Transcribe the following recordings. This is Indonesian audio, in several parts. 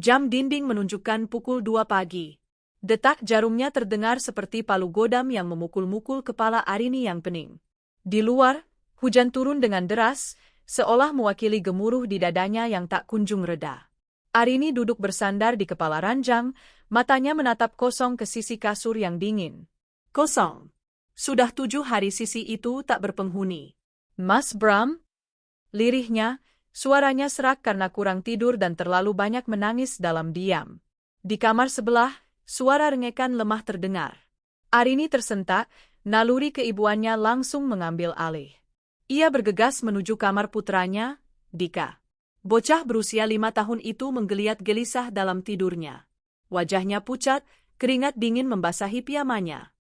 Jam dinding menunjukkan pukul 2 pagi. Detak jarumnya terdengar seperti palu godam yang memukul-mukul kepala Arini yang pening. Di luar, hujan turun dengan deras, seolah mewakili gemuruh di dadanya yang tak kunjung reda. Arini duduk bersandar di kepala ranjang, matanya menatap kosong ke sisi kasur yang dingin. Kosong. Sudah 7 hari sisi itu tak berpenghuni. Mas Bram? Lirihnya, suaranya serak karena kurang tidur dan terlalu banyak menangis dalam diam. Di kamar sebelah, suara rengekan lemah terdengar. Arini tersentak, naluri keibuannya langsung mengambil alih. Ia bergegas menuju kamar putranya, Dika. Bocah berusia 5 tahun itu menggeliat gelisah dalam tidurnya. Wajahnya pucat, keringat dingin membasahi piyamanya.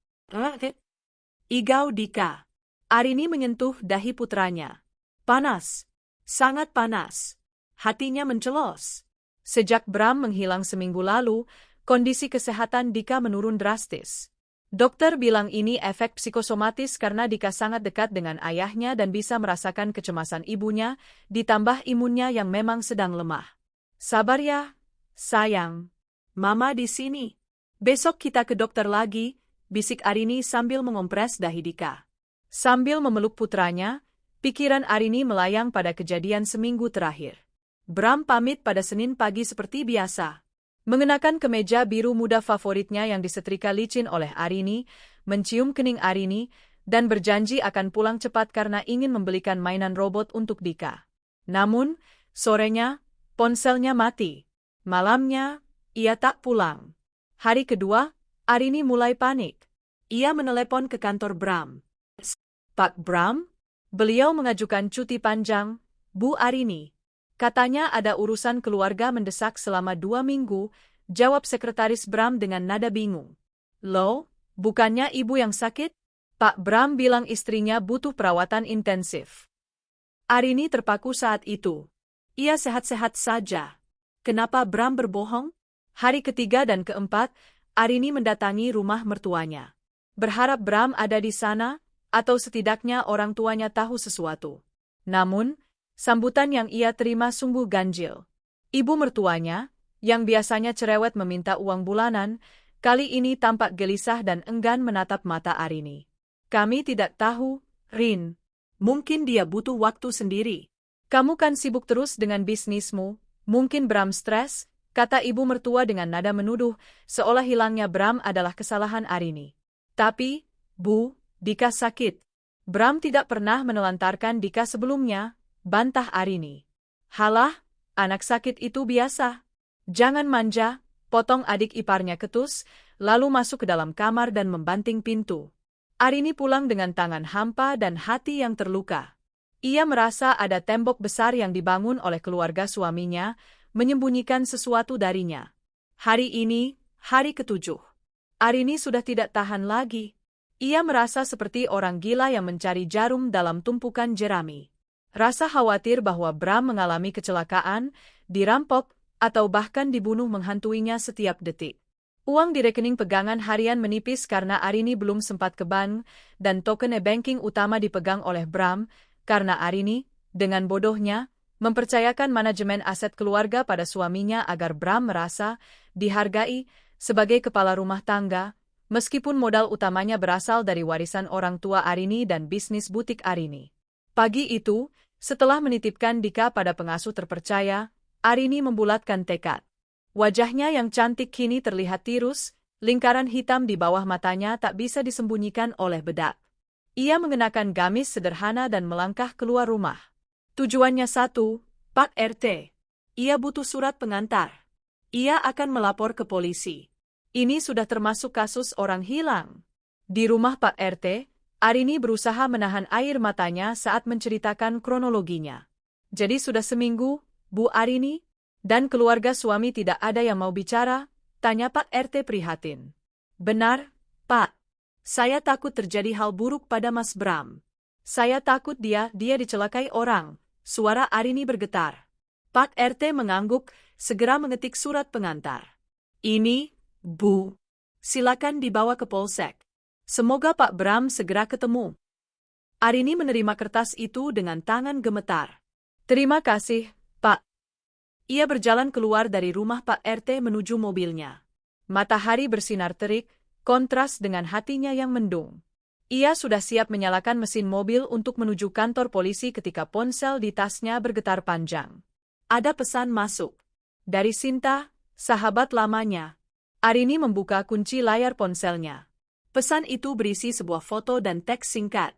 Igau Dika. Arini menyentuh dahi putranya. Panas. Sangat panas. Hatinya mencelos. Sejak Bram menghilang seminggu lalu, kondisi kesehatan Dika menurun drastis. Dokter bilang ini efek psikosomatis karena Dika sangat dekat dengan ayahnya dan bisa merasakan kecemasan ibunya, ditambah imunnya yang memang sedang lemah. Sabar ya, sayang. Mama di sini. Besok kita ke dokter lagi, bisik Arini sambil mengompres dahi Dika. Sambil memeluk putranya, pikiran Arini melayang pada kejadian seminggu terakhir. Bram pamit pada Senin pagi seperti biasa. Mengenakan kemeja biru muda favoritnya yang disetrika licin oleh Arini, mencium kening Arini, dan berjanji akan pulang cepat karena ingin membelikan mainan robot untuk Dika. Namun, sorenya, ponselnya mati. Malamnya, ia tak pulang. Hari kedua, Arini mulai panik. Ia menelepon ke kantor Bram. Pak Bram? Beliau mengajukan cuti panjang, Bu Arini. Katanya ada urusan keluarga mendesak selama 2 minggu, jawab sekretaris Bram dengan nada bingung. Loh, bukannya ibu yang sakit? Pak Bram bilang istrinya butuh perawatan intensif. Arini terpaku saat itu. Ia sehat-sehat saja. Kenapa Bram berbohong? Hari ketiga dan keempat, Arini mendatangi rumah mertuanya. Berharap Bram ada di sana, atau setidaknya orang tuanya tahu sesuatu. Namun, sambutan yang ia terima sungguh ganjil. Ibu mertuanya, yang biasanya cerewet meminta uang bulanan, kali ini tampak gelisah dan enggan menatap mata Arini. Kami tidak tahu, Rin. Mungkin dia butuh waktu sendiri. Kamu kan sibuk terus dengan bisnismu, mungkin Bram stres, kata ibu mertua dengan nada menuduh, seolah hilangnya Bram adalah kesalahan Arini. Tapi, Bu, Dika sakit. Bram tidak pernah menelantarkan Dika sebelumnya, bantah Arini. Halah, anak sakit itu biasa. Jangan manja, potong adik iparnya ketus, lalu masuk ke dalam kamar dan membanting pintu. Arini pulang dengan tangan hampa dan hati yang terluka. Ia merasa ada tembok besar yang dibangun oleh keluarga suaminya, menyembunyikan sesuatu darinya. Hari ini, hari ke-7. Arini sudah tidak tahan lagi. Ia merasa seperti orang gila yang mencari jarum dalam tumpukan jerami. Rasa khawatir bahwa Bram mengalami kecelakaan, dirampok, atau bahkan dibunuh menghantuinya setiap detik. Uang di rekening pegangan harian menipis karena Arini belum sempat ke bank, dan token e-banking utama dipegang oleh Bram, karena Arini, dengan bodohnya, mempercayakan manajemen aset keluarga pada suaminya agar Bram merasa dihargai sebagai kepala rumah tangga, meskipun modal utamanya berasal dari warisan orang tua Arini dan bisnis butik Arini. Pagi itu, setelah menitipkan Dika pada pengasuh terpercaya, Arini membulatkan tekad. Wajahnya yang cantik kini terlihat tirus, lingkaran hitam di bawah matanya tak bisa disembunyikan oleh bedak. Ia mengenakan gamis sederhana dan melangkah keluar rumah. Tujuannya satu, Pak RT. Ia butuh surat pengantar. Ia akan melapor ke polisi. Ini sudah termasuk kasus orang hilang. Di rumah Pak RT, Arini berusaha menahan air matanya saat menceritakan kronologinya. Jadi sudah seminggu, Bu Arini, dan keluarga suami tidak ada yang mau bicara, tanya Pak RT prihatin. Benar, Pak. Saya takut terjadi hal buruk pada Mas Bram. Saya takut dia dicelakai orang, suara Arini bergetar. Pak RT mengangguk, segera mengetik surat pengantar. Ini, Bu. Silakan dibawa ke polsek. Semoga Pak Bram segera ketemu. Arini menerima kertas itu dengan tangan gemetar. Terima kasih, Pak. Ia berjalan keluar dari rumah Pak RT menuju mobilnya. Matahari bersinar terik, kontras dengan hatinya yang mendung. Ia sudah siap menyalakan mesin mobil untuk menuju kantor polisi ketika ponsel di tasnya bergetar panjang. Ada pesan masuk. Dari Sinta, sahabat lamanya. Arini membuka kunci layar ponselnya. Pesan itu berisi sebuah foto dan teks singkat.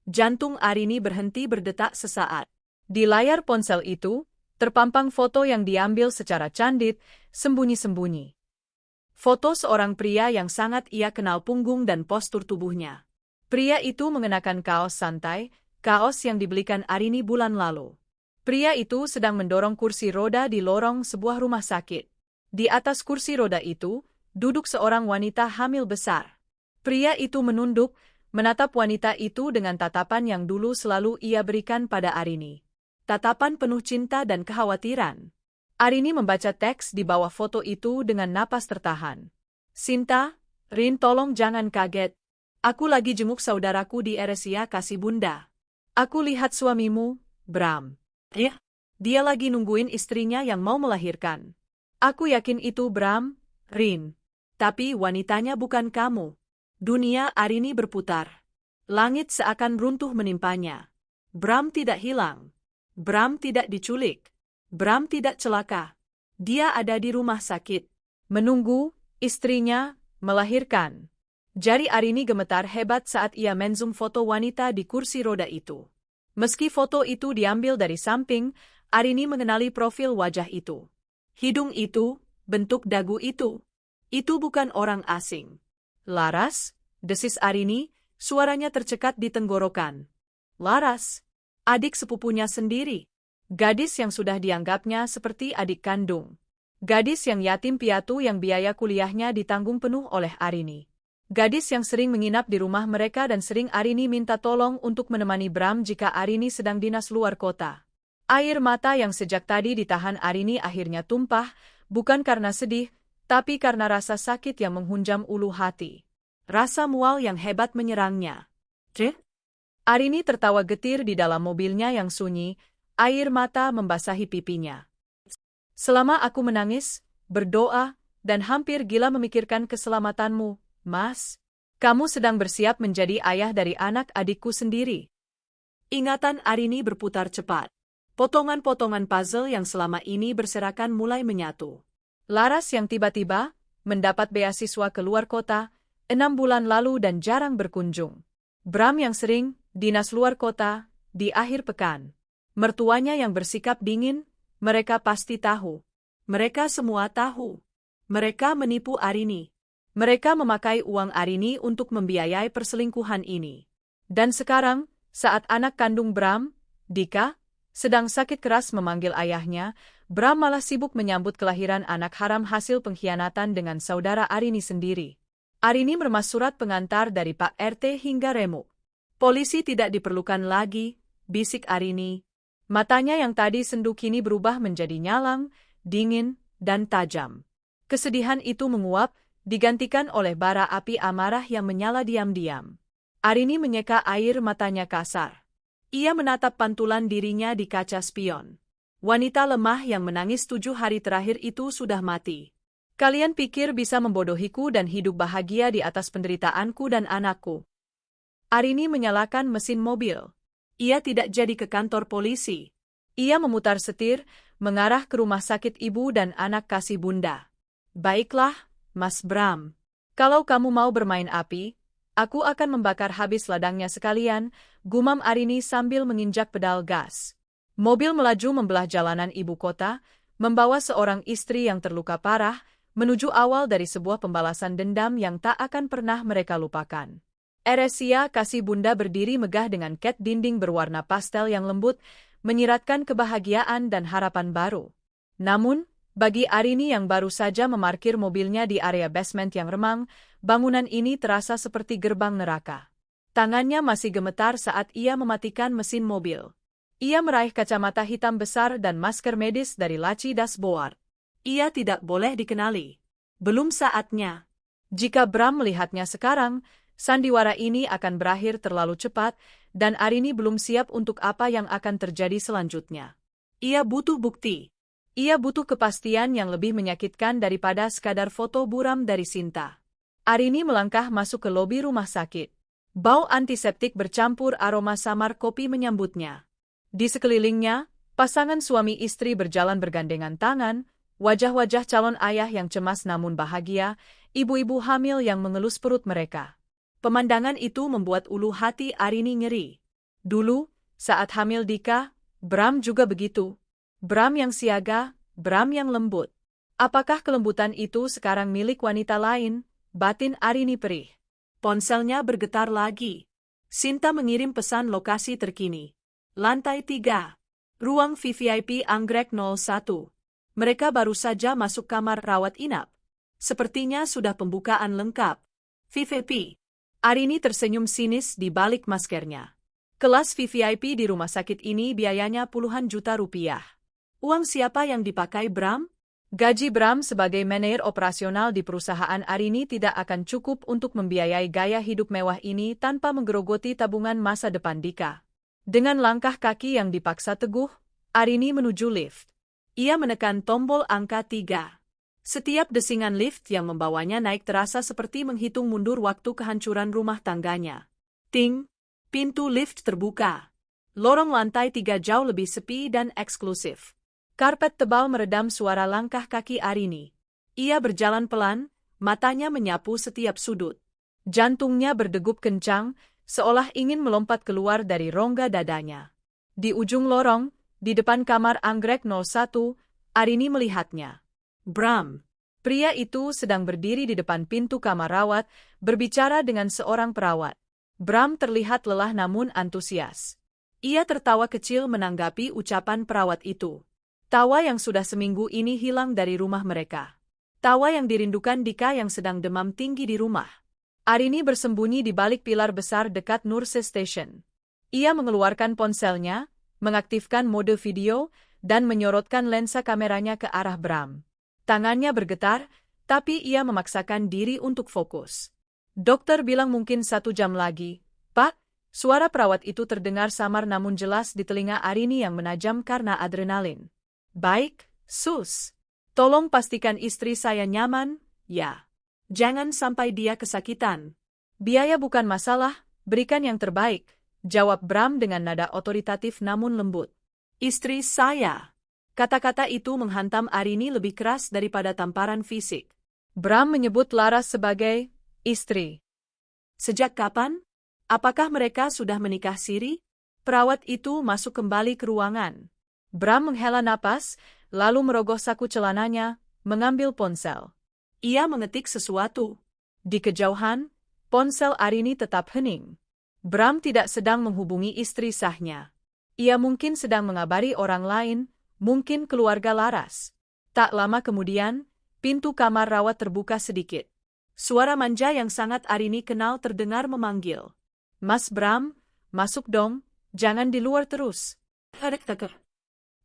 Jantung Arini berhenti berdetak sesaat. Di layar ponsel itu, terpampang foto yang diambil secara candid, sembunyi-sembunyi. Foto seorang pria yang sangat ia kenal punggung dan postur tubuhnya. Pria itu mengenakan kaos santai, kaos yang dibelikan Arini bulan lalu. Pria itu sedang mendorong kursi roda di lorong sebuah rumah sakit. Di atas kursi roda itu, duduk seorang wanita hamil besar. Pria itu menunduk, menatap wanita itu dengan tatapan yang dulu selalu ia berikan pada Arini. Tatapan penuh cinta dan kekhawatiran. Arini membaca teks di bawah foto itu dengan napas tertahan. Sinta, Rin tolong jangan kaget. Aku lagi jenguk saudaraku di RSIA Kasih Bunda. Aku lihat suamimu, Bram. Ya, dia lagi nungguin istrinya yang mau melahirkan. Aku yakin itu Bram, Rin. Tapi wanitanya bukan kamu. Dunia Arini berputar. Langit seakan runtuh menimpanya. Bram tidak hilang. Bram tidak diculik. Bram tidak celaka. Dia ada di rumah sakit. Menunggu, istrinya, melahirkan. Jari Arini gemetar hebat saat ia menzoom foto wanita di kursi roda itu. Meski foto itu diambil dari samping, Arini mengenali profil wajah itu. Hidung itu, bentuk dagu itu. Itu bukan orang asing. Laras, desis Arini, suaranya tercekat di tenggorokan. Laras, adik sepupunya sendiri. Gadis yang sudah dianggapnya seperti adik kandung. Gadis yang yatim piatu yang biaya kuliahnya ditanggung penuh oleh Arini. Gadis yang sering menginap di rumah mereka dan sering Arini minta tolong untuk menemani Bram jika Arini sedang dinas luar kota. Air mata yang sejak tadi ditahan Arini akhirnya tumpah, bukan karena sedih, tapi karena rasa sakit yang menghunjam ulu hati. Rasa mual yang hebat menyerangnya. Arini tertawa getir di dalam mobilnya yang sunyi, air mata membasahi pipinya. Selama aku menangis, berdoa, dan hampir gila memikirkan keselamatanmu, Mas, kamu sedang bersiap menjadi ayah dari anak adikku sendiri. Ingatan Arini berputar cepat. Potongan-potongan puzzle yang selama ini berserakan mulai menyatu. Laras yang tiba-tiba mendapat beasiswa ke luar kota 6 bulan lalu dan jarang berkunjung. Bram yang sering dinas luar kota di akhir pekan. Mertuanya yang bersikap dingin, mereka pasti tahu. Mereka semua tahu. Mereka menipu Arini. Mereka memakai uang Arini untuk membiayai perselingkuhan ini. Dan sekarang, saat anak kandung Bram, Dika, sedang sakit keras memanggil ayahnya, Bram malah sibuk menyambut kelahiran anak haram hasil pengkhianatan dengan saudara Arini sendiri. Arini meremas surat pengantar dari Pak RT hingga remuk. Polisi tidak diperlukan lagi, bisik Arini. Matanya yang tadi sendu kini berubah menjadi nyalang, dingin, dan tajam. Kesedihan itu menguap, digantikan oleh bara api amarah yang menyala diam-diam. Arini menyeka air matanya kasar. Ia menatap pantulan dirinya di kaca spion. Wanita lemah yang menangis 7 hari terakhir itu sudah mati. Kalian pikir bisa membodohiku dan hidup bahagia di atas penderitaanku dan anakku. Arini menyalakan mesin mobil. Ia tidak jadi ke kantor polisi. Ia memutar setir, mengarah ke rumah sakit ibu dan anak Kasih Bunda. Baiklah, Mas Bram. Kalau kamu mau bermain api, aku akan membakar habis ladangnya sekalian, gumam Arini sambil menginjak pedal gas. Mobil melaju membelah jalanan ibu kota, membawa seorang istri yang terluka parah, menuju awal dari sebuah pembalasan dendam yang tak akan pernah mereka lupakan. RSIA Kasih Bunda berdiri megah dengan cat dinding berwarna pastel yang lembut, menyiratkan kebahagiaan dan harapan baru. Namun, bagi Arini yang baru saja memarkir mobilnya di area basement yang remang, bangunan ini terasa seperti gerbang neraka. Tangannya masih gemetar saat ia mematikan mesin mobil. Ia meraih kacamata hitam besar dan masker medis dari laci dashboard. Ia tidak boleh dikenali. Belum saatnya. Jika Bram melihatnya sekarang, sandiwara ini akan berakhir terlalu cepat, dan Arini belum siap untuk apa yang akan terjadi selanjutnya. Ia butuh bukti. Ia butuh kepastian yang lebih menyakitkan daripada sekadar foto buram dari Sinta. Arini melangkah masuk ke lobi rumah sakit. Bau antiseptik bercampur aroma samar kopi menyambutnya. Di sekelilingnya, pasangan suami istri berjalan bergandengan tangan, wajah-wajah calon ayah yang cemas namun bahagia, ibu-ibu hamil yang mengelus perut mereka. Pemandangan itu membuat ulu hati Arini nyeri. Dulu, saat hamil Dika, Bram juga begitu. Bram yang siaga, Bram yang lembut. Apakah kelembutan itu sekarang milik wanita lain? Batin Arini perih. Ponselnya bergetar lagi. Sinta mengirim pesan lokasi terkini. Lantai 3. Ruang VVIP Anggrek 01. Mereka baru saja masuk kamar rawat inap. Sepertinya sudah pembukaan lengkap. VVIP. Arini tersenyum sinis di balik maskernya. Kelas VVIP di rumah sakit ini biayanya puluhan juta rupiah. Uang siapa yang dipakai Bram? Gaji Bram sebagai manajer operasional di perusahaan Arini tidak akan cukup untuk membiayai gaya hidup mewah ini tanpa menggerogoti tabungan masa depan Dika. Dengan langkah kaki yang dipaksa teguh, Arini menuju lift. Ia menekan tombol angka 3. Setiap desingan lift yang membawanya naik terasa seperti menghitung mundur waktu kehancuran rumah tangganya. Ting! Pintu lift terbuka. Lorong lantai 3 jauh lebih sepi dan eksklusif. Karpet tebal meredam suara langkah kaki Arini. Ia berjalan pelan, matanya menyapu setiap sudut. Jantungnya berdegup kencang, seolah ingin melompat keluar dari rongga dadanya. Di ujung lorong, di depan kamar Anggrek 01, Arini melihatnya. Bram. Pria itu sedang berdiri di depan pintu kamar rawat, berbicara dengan seorang perawat. Bram terlihat lelah namun antusias. Ia tertawa kecil menanggapi ucapan perawat itu. Tawa yang sudah seminggu ini hilang dari rumah mereka. Tawa yang dirindukan Dika yang sedang demam tinggi di rumah. Arini bersembunyi di balik pilar besar dekat Nurse Station. Ia mengeluarkan ponselnya, mengaktifkan mode video, dan menyorotkan lensa kameranya ke arah Bram. Tangannya bergetar, tapi ia memaksakan diri untuk fokus. Dokter bilang mungkin 1 jam lagi. Pak, suara perawat itu terdengar samar namun jelas di telinga Arini yang menajam karena adrenalin. Baik, sus. Tolong pastikan istri saya nyaman, ya. Jangan sampai dia kesakitan. Biaya bukan masalah, berikan yang terbaik, jawab Bram dengan nada otoritatif namun lembut. Istri saya. Kata-kata itu menghantam Arini lebih keras daripada tamparan fisik. Bram menyebut Laras sebagai istri. Sejak kapan? Apakah mereka sudah menikah siri? Perawat itu masuk kembali ke ruangan. Bram menghela napas, lalu merogoh saku celananya, mengambil ponsel. Ia mengetik sesuatu. Di kejauhan, ponsel Arini tetap hening. Bram tidak sedang menghubungi istri sahnya. Ia mungkin sedang mengabari orang lain, mungkin keluarga Laras. Tak lama kemudian, pintu kamar rawat terbuka sedikit. Suara manja yang sangat Arini kenal terdengar memanggil. Mas Bram, masuk dong, jangan di luar terus.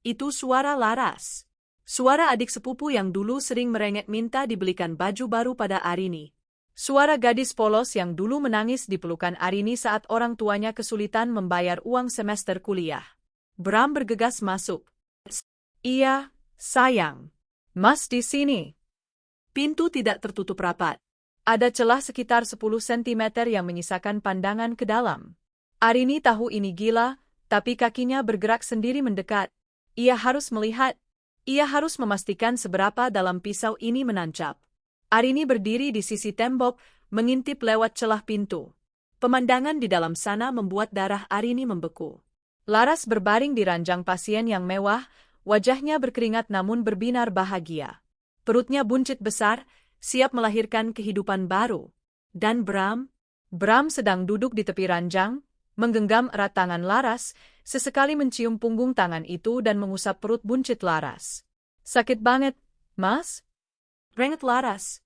Itu suara Laras. Suara adik sepupu yang dulu sering merengek minta dibelikan baju baru pada Arini. Suara gadis polos yang dulu menangis di pelukan Arini saat orang tuanya kesulitan membayar uang semester kuliah. Bram bergegas masuk. Iya, sayang. Mas di sini. Pintu tidak tertutup rapat. Ada celah sekitar 10 cm yang menyisakan pandangan ke dalam. Arini tahu ini gila, tapi kakinya bergerak sendiri mendekat. Ia harus melihat. Ia harus memastikan seberapa dalam pisau ini menancap. Arini berdiri di sisi tembok, mengintip lewat celah pintu. Pemandangan di dalam sana membuat darah Arini membeku. Laras berbaring di ranjang pasien yang mewah, wajahnya berkeringat namun berbinar bahagia. Perutnya buncit besar, siap melahirkan kehidupan baru. Dan Bram sedang duduk di tepi ranjang, menggenggam erat tangan Laras, sesekali mencium punggung tangan itu dan mengusap perut buncit Laras. Sakit banget, Mas? Renget Laras.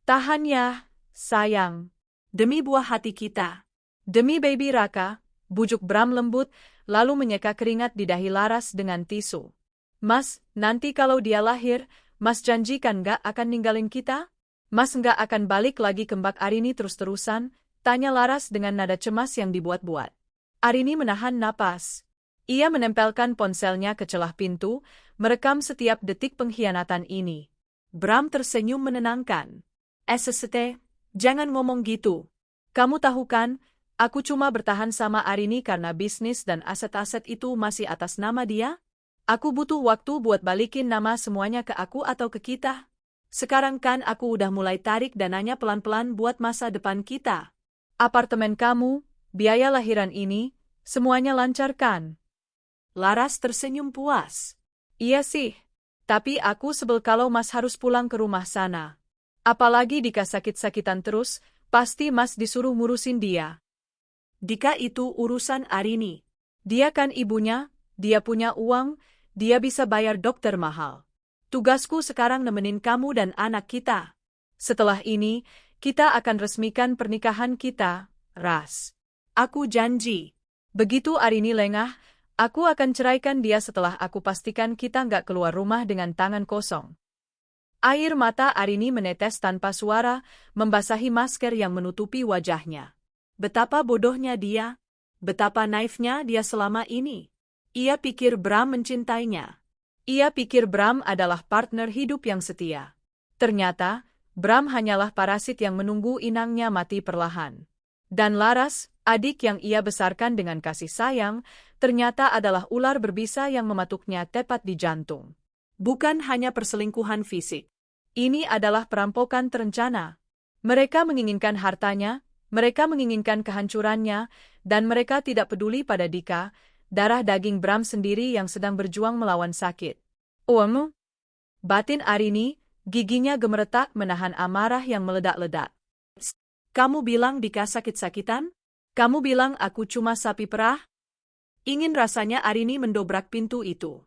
Tahan ya, sayang. Demi buah hati kita. Demi baby Raka, bujuk Bram lembut, lalu menyeka keringat di dahi Laras dengan tisu. Mas, nanti kalau dia lahir, Mas janjikan gak akan ninggalin kita? Mas nggak akan balik lagi ke Mbak Arini terus-terusan? Tanya Laras dengan nada cemas yang dibuat-buat. Arini menahan napas. Ia menempelkan ponselnya ke celah pintu, merekam setiap detik pengkhianatan ini. Bram tersenyum menenangkan. SST, jangan ngomong gitu. Kamu tahu kan, aku cuma bertahan sama Arini karena bisnis dan aset-aset itu masih atas nama dia? Aku butuh waktu buat balikin nama semuanya ke aku atau ke kita. Sekarang kan aku udah mulai tarik dananya pelan-pelan buat masa depan kita. Apartemen kamu, biaya lahiran ini, semuanya lancar kan? Laras tersenyum puas. Iya sih, tapi aku sebel kalau Mas harus pulang ke rumah sana. Apalagi Dika sakit-sakitan terus, pasti Mas disuruh ngurusin dia. Dika itu urusan Arini. Dia kan ibunya, dia punya uang, dia bisa bayar dokter mahal. Tugasku sekarang nemenin kamu dan anak kita. Setelah ini, kita akan resmikan pernikahan kita, Ras. Aku janji. Begitu Arini lengah, aku akan ceraikan dia setelah aku pastikan kita nggak keluar rumah dengan tangan kosong. Air mata Arini menetes tanpa suara, membasahi masker yang menutupi wajahnya. Betapa bodohnya dia. Betapa naifnya dia selama ini. Ia pikir Bram mencintainya. Ia pikir Bram adalah partner hidup yang setia. Ternyata, Bram hanyalah parasit yang menunggu inangnya mati perlahan. Dan Laras, adik yang ia besarkan dengan kasih sayang, ternyata adalah ular berbisa yang mematuknya tepat di jantung. Bukan hanya perselingkuhan fisik. Ini adalah perampokan terencana. Mereka menginginkan hartanya, mereka menginginkan kehancurannya, dan mereka tidak peduli pada Dika, darah daging Bram sendiri yang sedang berjuang melawan sakit. Batin Arini, giginya gemeretak menahan amarah yang meledak-ledak. Kamu bilang Dika sakit-sakitan? Kamu bilang aku cuma sapi perah? Ingin rasanya Arini mendobrak pintu itu.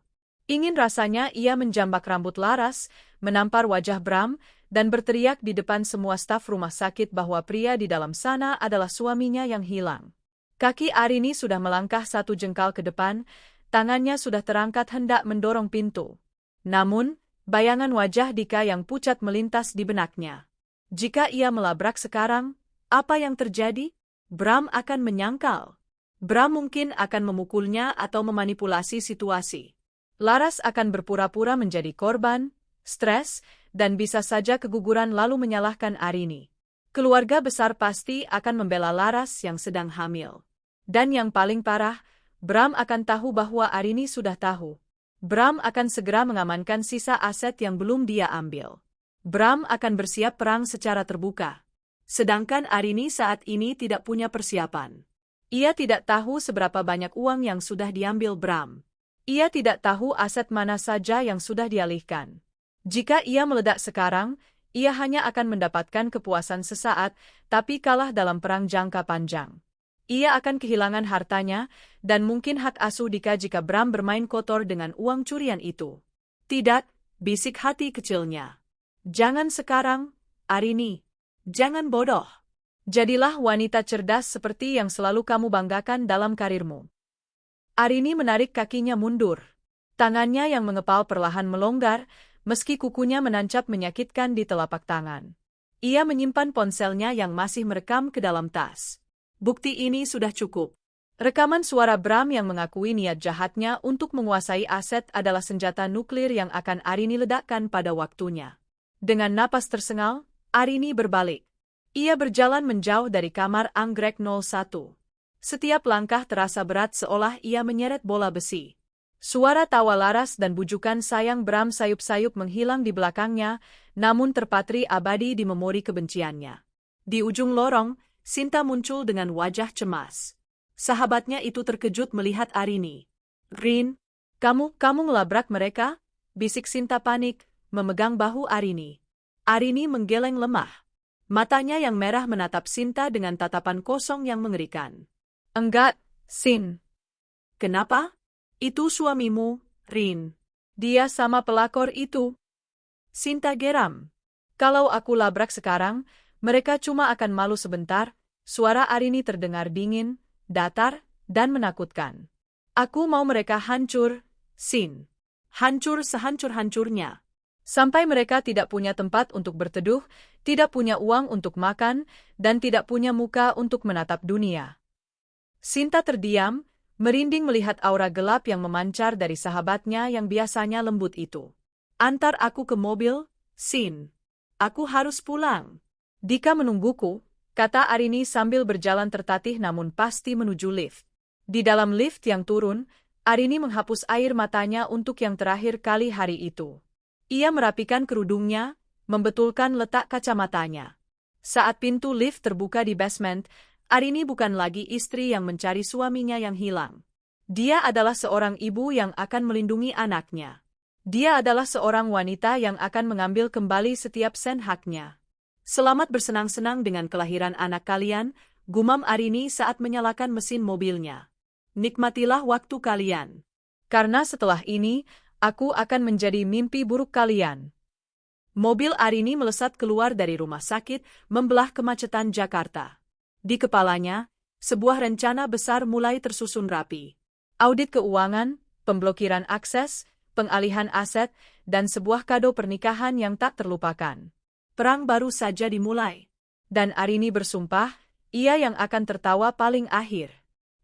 Ingin rasanya ia menjambak rambut Laras, menampar wajah Bram, dan berteriak di depan semua staf rumah sakit bahwa pria di dalam sana adalah suaminya yang hilang. Kaki Arini sudah melangkah 1 jengkal ke depan, tangannya sudah terangkat hendak mendorong pintu. Namun, bayangan wajah Dika yang pucat melintas di benaknya. Jika ia melabrak sekarang, apa yang terjadi? Bram akan menyangkal. Bram mungkin akan memukulnya atau memanipulasi situasi. Laras akan berpura-pura menjadi korban, stres, dan bisa saja keguguran lalu menyalahkan Arini. Keluarga besar pasti akan membela Laras yang sedang hamil. Dan yang paling parah, Bram akan tahu bahwa Arini sudah tahu. Bram akan segera mengamankan sisa aset yang belum dia ambil. Bram akan bersiap perang secara terbuka. Sedangkan Arini saat ini tidak punya persiapan. Ia tidak tahu seberapa banyak uang yang sudah diambil Bram. Ia tidak tahu aset mana saja yang sudah dialihkan. Jika ia meledak sekarang, ia hanya akan mendapatkan kepuasan sesaat, tapi kalah dalam perang jangka panjang. Ia akan kehilangan hartanya, dan mungkin hak asuh Dika jika Bram bermain kotor dengan uang curian itu. Tidak, bisik hati kecilnya. Jangan sekarang, Arini. Jangan bodoh. Jadilah wanita cerdas seperti yang selalu kamu banggakan dalam karirmu. Arini menarik kakinya mundur. Tangannya yang mengepal perlahan melonggar, meski kukunya menancap menyakitkan di telapak tangan. Ia menyimpan ponselnya yang masih merekam ke dalam tas. Bukti ini sudah cukup. Rekaman suara Bram yang mengakui niat jahatnya untuk menguasai aset adalah senjata nuklir yang akan Arini ledakkan pada waktunya. Dengan napas tersengal, Arini berbalik. Ia berjalan menjauh dari kamar anggrek 01. Setiap langkah terasa berat seolah ia menyeret bola besi. Suara tawa Laras dan bujukan sayang Bram sayup-sayup menghilang di belakangnya, namun terpatri abadi di memori kebenciannya. Di ujung lorong, Sinta muncul dengan wajah cemas. Sahabatnya itu terkejut melihat Arini. "Rin, kamu ngelabrak mereka?" bisik Sinta panik, memegang bahu Arini. Arini menggeleng lemah. Matanya yang merah menatap Sinta dengan tatapan kosong yang mengerikan. "Enggak, Sin." "Kenapa?" "Itu suamimu, Rin. Dia sama pelakor itu." Sinta geram. "Kalau aku labrak sekarang, mereka cuma akan malu sebentar." Suara Arini terdengar dingin, datar, dan menakutkan. "Aku mau mereka hancur, Sin. Hancur sehancur-hancurnya. Sampai mereka tidak punya tempat untuk berteduh, tidak punya uang untuk makan, dan tidak punya muka untuk menatap dunia." Sinta terdiam, merinding melihat aura gelap yang memancar dari sahabatnya yang biasanya lembut itu. Antar aku ke mobil, Sin. Aku harus pulang. Dika menungguku, kata Arini sambil berjalan tertatih namun pasti menuju lift. Di dalam lift yang turun, Arini menghapus air matanya untuk yang terakhir kali hari itu. Ia merapikan kerudungnya, membetulkan letak kacamatanya. Saat pintu lift terbuka di basement, Arini bukan lagi istri yang mencari suaminya yang hilang. Dia adalah seorang ibu yang akan melindungi anaknya. Dia adalah seorang wanita yang akan mengambil kembali setiap sen haknya. Selamat bersenang-senang dengan kelahiran anak kalian, gumam Arini saat menyalakan mesin mobilnya. Nikmatilah waktu kalian. Karena setelah ini, aku akan menjadi mimpi buruk kalian. Mobil Arini melesat keluar dari rumah sakit, membelah kemacetan Jakarta. Di kepalanya, sebuah rencana besar mulai tersusun rapi. Audit keuangan, pemblokiran akses, pengalihan aset, dan sebuah kado pernikahan yang tak terlupakan. Perang baru saja dimulai. Dan Arini bersumpah, ia yang akan tertawa paling akhir.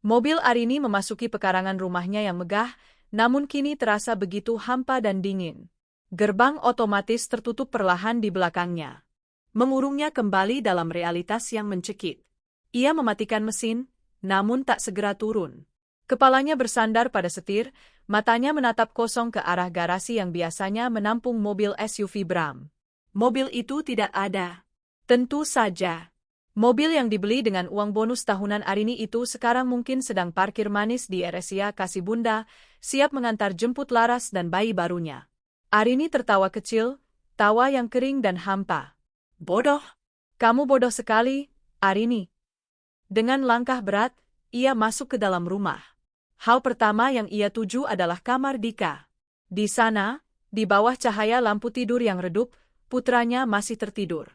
Mobil Arini memasuki pekarangan rumahnya yang megah, namun kini terasa begitu hampa dan dingin. Gerbang otomatis tertutup perlahan di belakangnya. Mengurungnya kembali dalam realitas yang mencekik. Ia mematikan mesin, namun tak segera turun. Kepalanya bersandar pada setir, matanya menatap kosong ke arah garasi yang biasanya menampung mobil SUV Bram. Mobil itu tidak ada. Tentu saja. Mobil yang dibeli dengan uang bonus tahunan Arini itu sekarang mungkin sedang parkir manis di RSIA Kasibunda, siap mengantar jemput Laras dan bayi barunya. Arini tertawa kecil, tawa yang kering dan hampa. Bodoh. Kamu bodoh sekali, Arini. Dengan langkah berat, ia masuk ke dalam rumah. Hal pertama yang ia tuju adalah kamar Dika. Di sana, di bawah cahaya lampu tidur yang redup, putranya masih tertidur.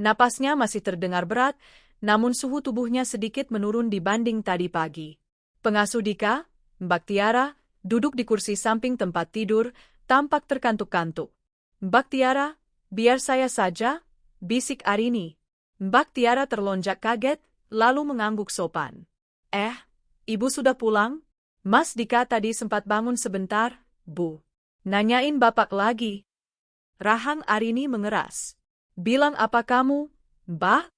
Napasnya masih terdengar berat, namun suhu tubuhnya sedikit menurun dibanding tadi pagi. Pengasuh Dika, Mbak Tiara, duduk di kursi samping tempat tidur, tampak terkantuk-kantuk. Mbak Tiara, biar saya saja, bisik Arini. Mbak Tiara terlonjak kaget, lalu mengangguk sopan. Ibu sudah pulang? Mas Dika tadi sempat bangun sebentar, Bu. Nanyain bapak lagi. Rahang Arini mengeras. Bilang apa kamu, Mbak?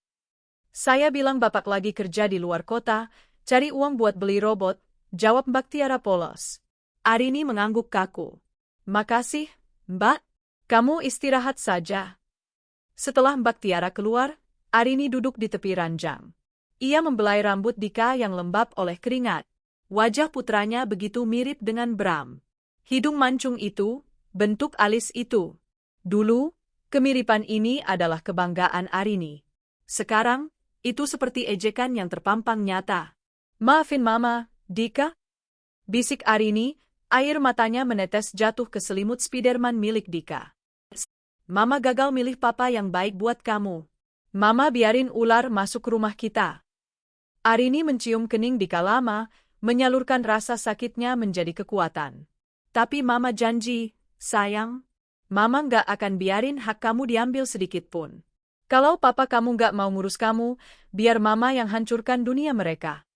Saya bilang bapak lagi kerja di luar kota, cari uang buat beli robot, jawab Mbak Tiara polos. Arini mengangguk kaku. Makasih, Mbak. Kamu istirahat saja. Setelah Mbak Tiara keluar, Arini duduk di tepi ranjang. Ia membelai rambut Dika yang lembab oleh keringat. Wajah putranya begitu mirip dengan Bram. Hidung mancung itu, bentuk alis itu. Dulu, kemiripan ini adalah kebanggaan Arini. Sekarang, itu seperti ejekan yang terpampang nyata. Maafin Mama, Dika? Bisik Arini, air matanya menetes jatuh ke selimut Spiderman milik Dika. Mama gagal milih papa yang baik buat kamu. Mama biarin ular masuk rumah kita. Arini mencium kening Dika lama, menyalurkan rasa sakitnya menjadi kekuatan. Tapi Mama janji, sayang, Mama nggak akan biarin hak kamu diambil sedikit pun. Kalau papa kamu nggak mau ngurus kamu, biar Mama yang hancurkan dunia mereka.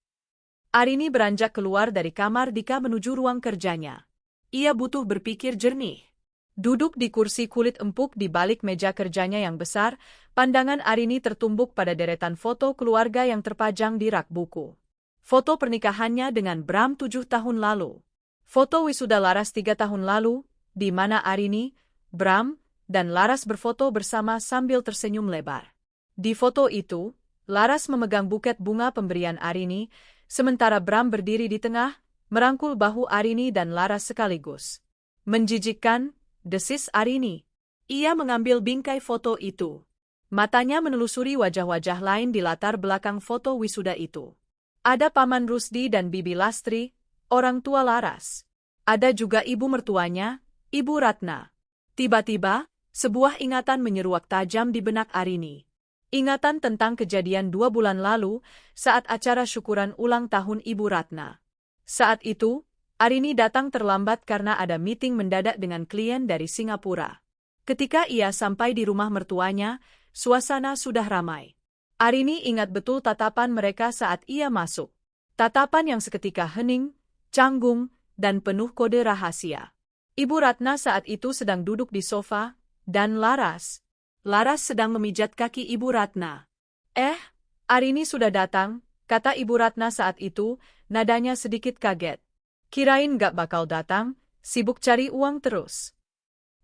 Arini beranjak keluar dari kamar Dika menuju ruang kerjanya. Ia butuh berpikir jernih. Duduk di kursi kulit empuk di balik meja kerjanya yang besar, pandangan Arini tertumbuk pada deretan foto keluarga yang terpajang di rak buku. Foto pernikahannya dengan Bram 7 tahun lalu. Foto wisuda Laras 3 tahun lalu, di mana Arini, Bram, dan Laras berfoto bersama sambil tersenyum lebar. Di foto itu, Laras memegang buket bunga pemberian Arini, sementara Bram berdiri di tengah, merangkul bahu Arini dan Laras sekaligus. Menjijikkan, desis Arini. Ia mengambil bingkai foto itu. Matanya menelusuri wajah-wajah lain di latar belakang foto wisuda itu. Ada Paman Rusdi dan Bibi Lastri, orang tua Laras. Ada juga ibu mertuanya, Ibu Ratna. Tiba-tiba, sebuah ingatan menyeruak tajam di benak Arini. Ingatan tentang kejadian 2 bulan lalu, saat acara syukuran ulang tahun Ibu Ratna. Saat itu, Arini datang terlambat karena ada meeting mendadak dengan klien dari Singapura. Ketika ia sampai di rumah mertuanya, suasana sudah ramai. Arini ingat betul tatapan mereka saat ia masuk. Tatapan yang seketika hening, canggung, dan penuh kode rahasia. Ibu Ratna saat itu sedang duduk di sofa, dan Laras sedang memijat kaki Ibu Ratna. Arini sudah datang, kata Ibu Ratna saat itu, nadanya sedikit kaget. Kirain gak bakal datang, sibuk cari uang terus.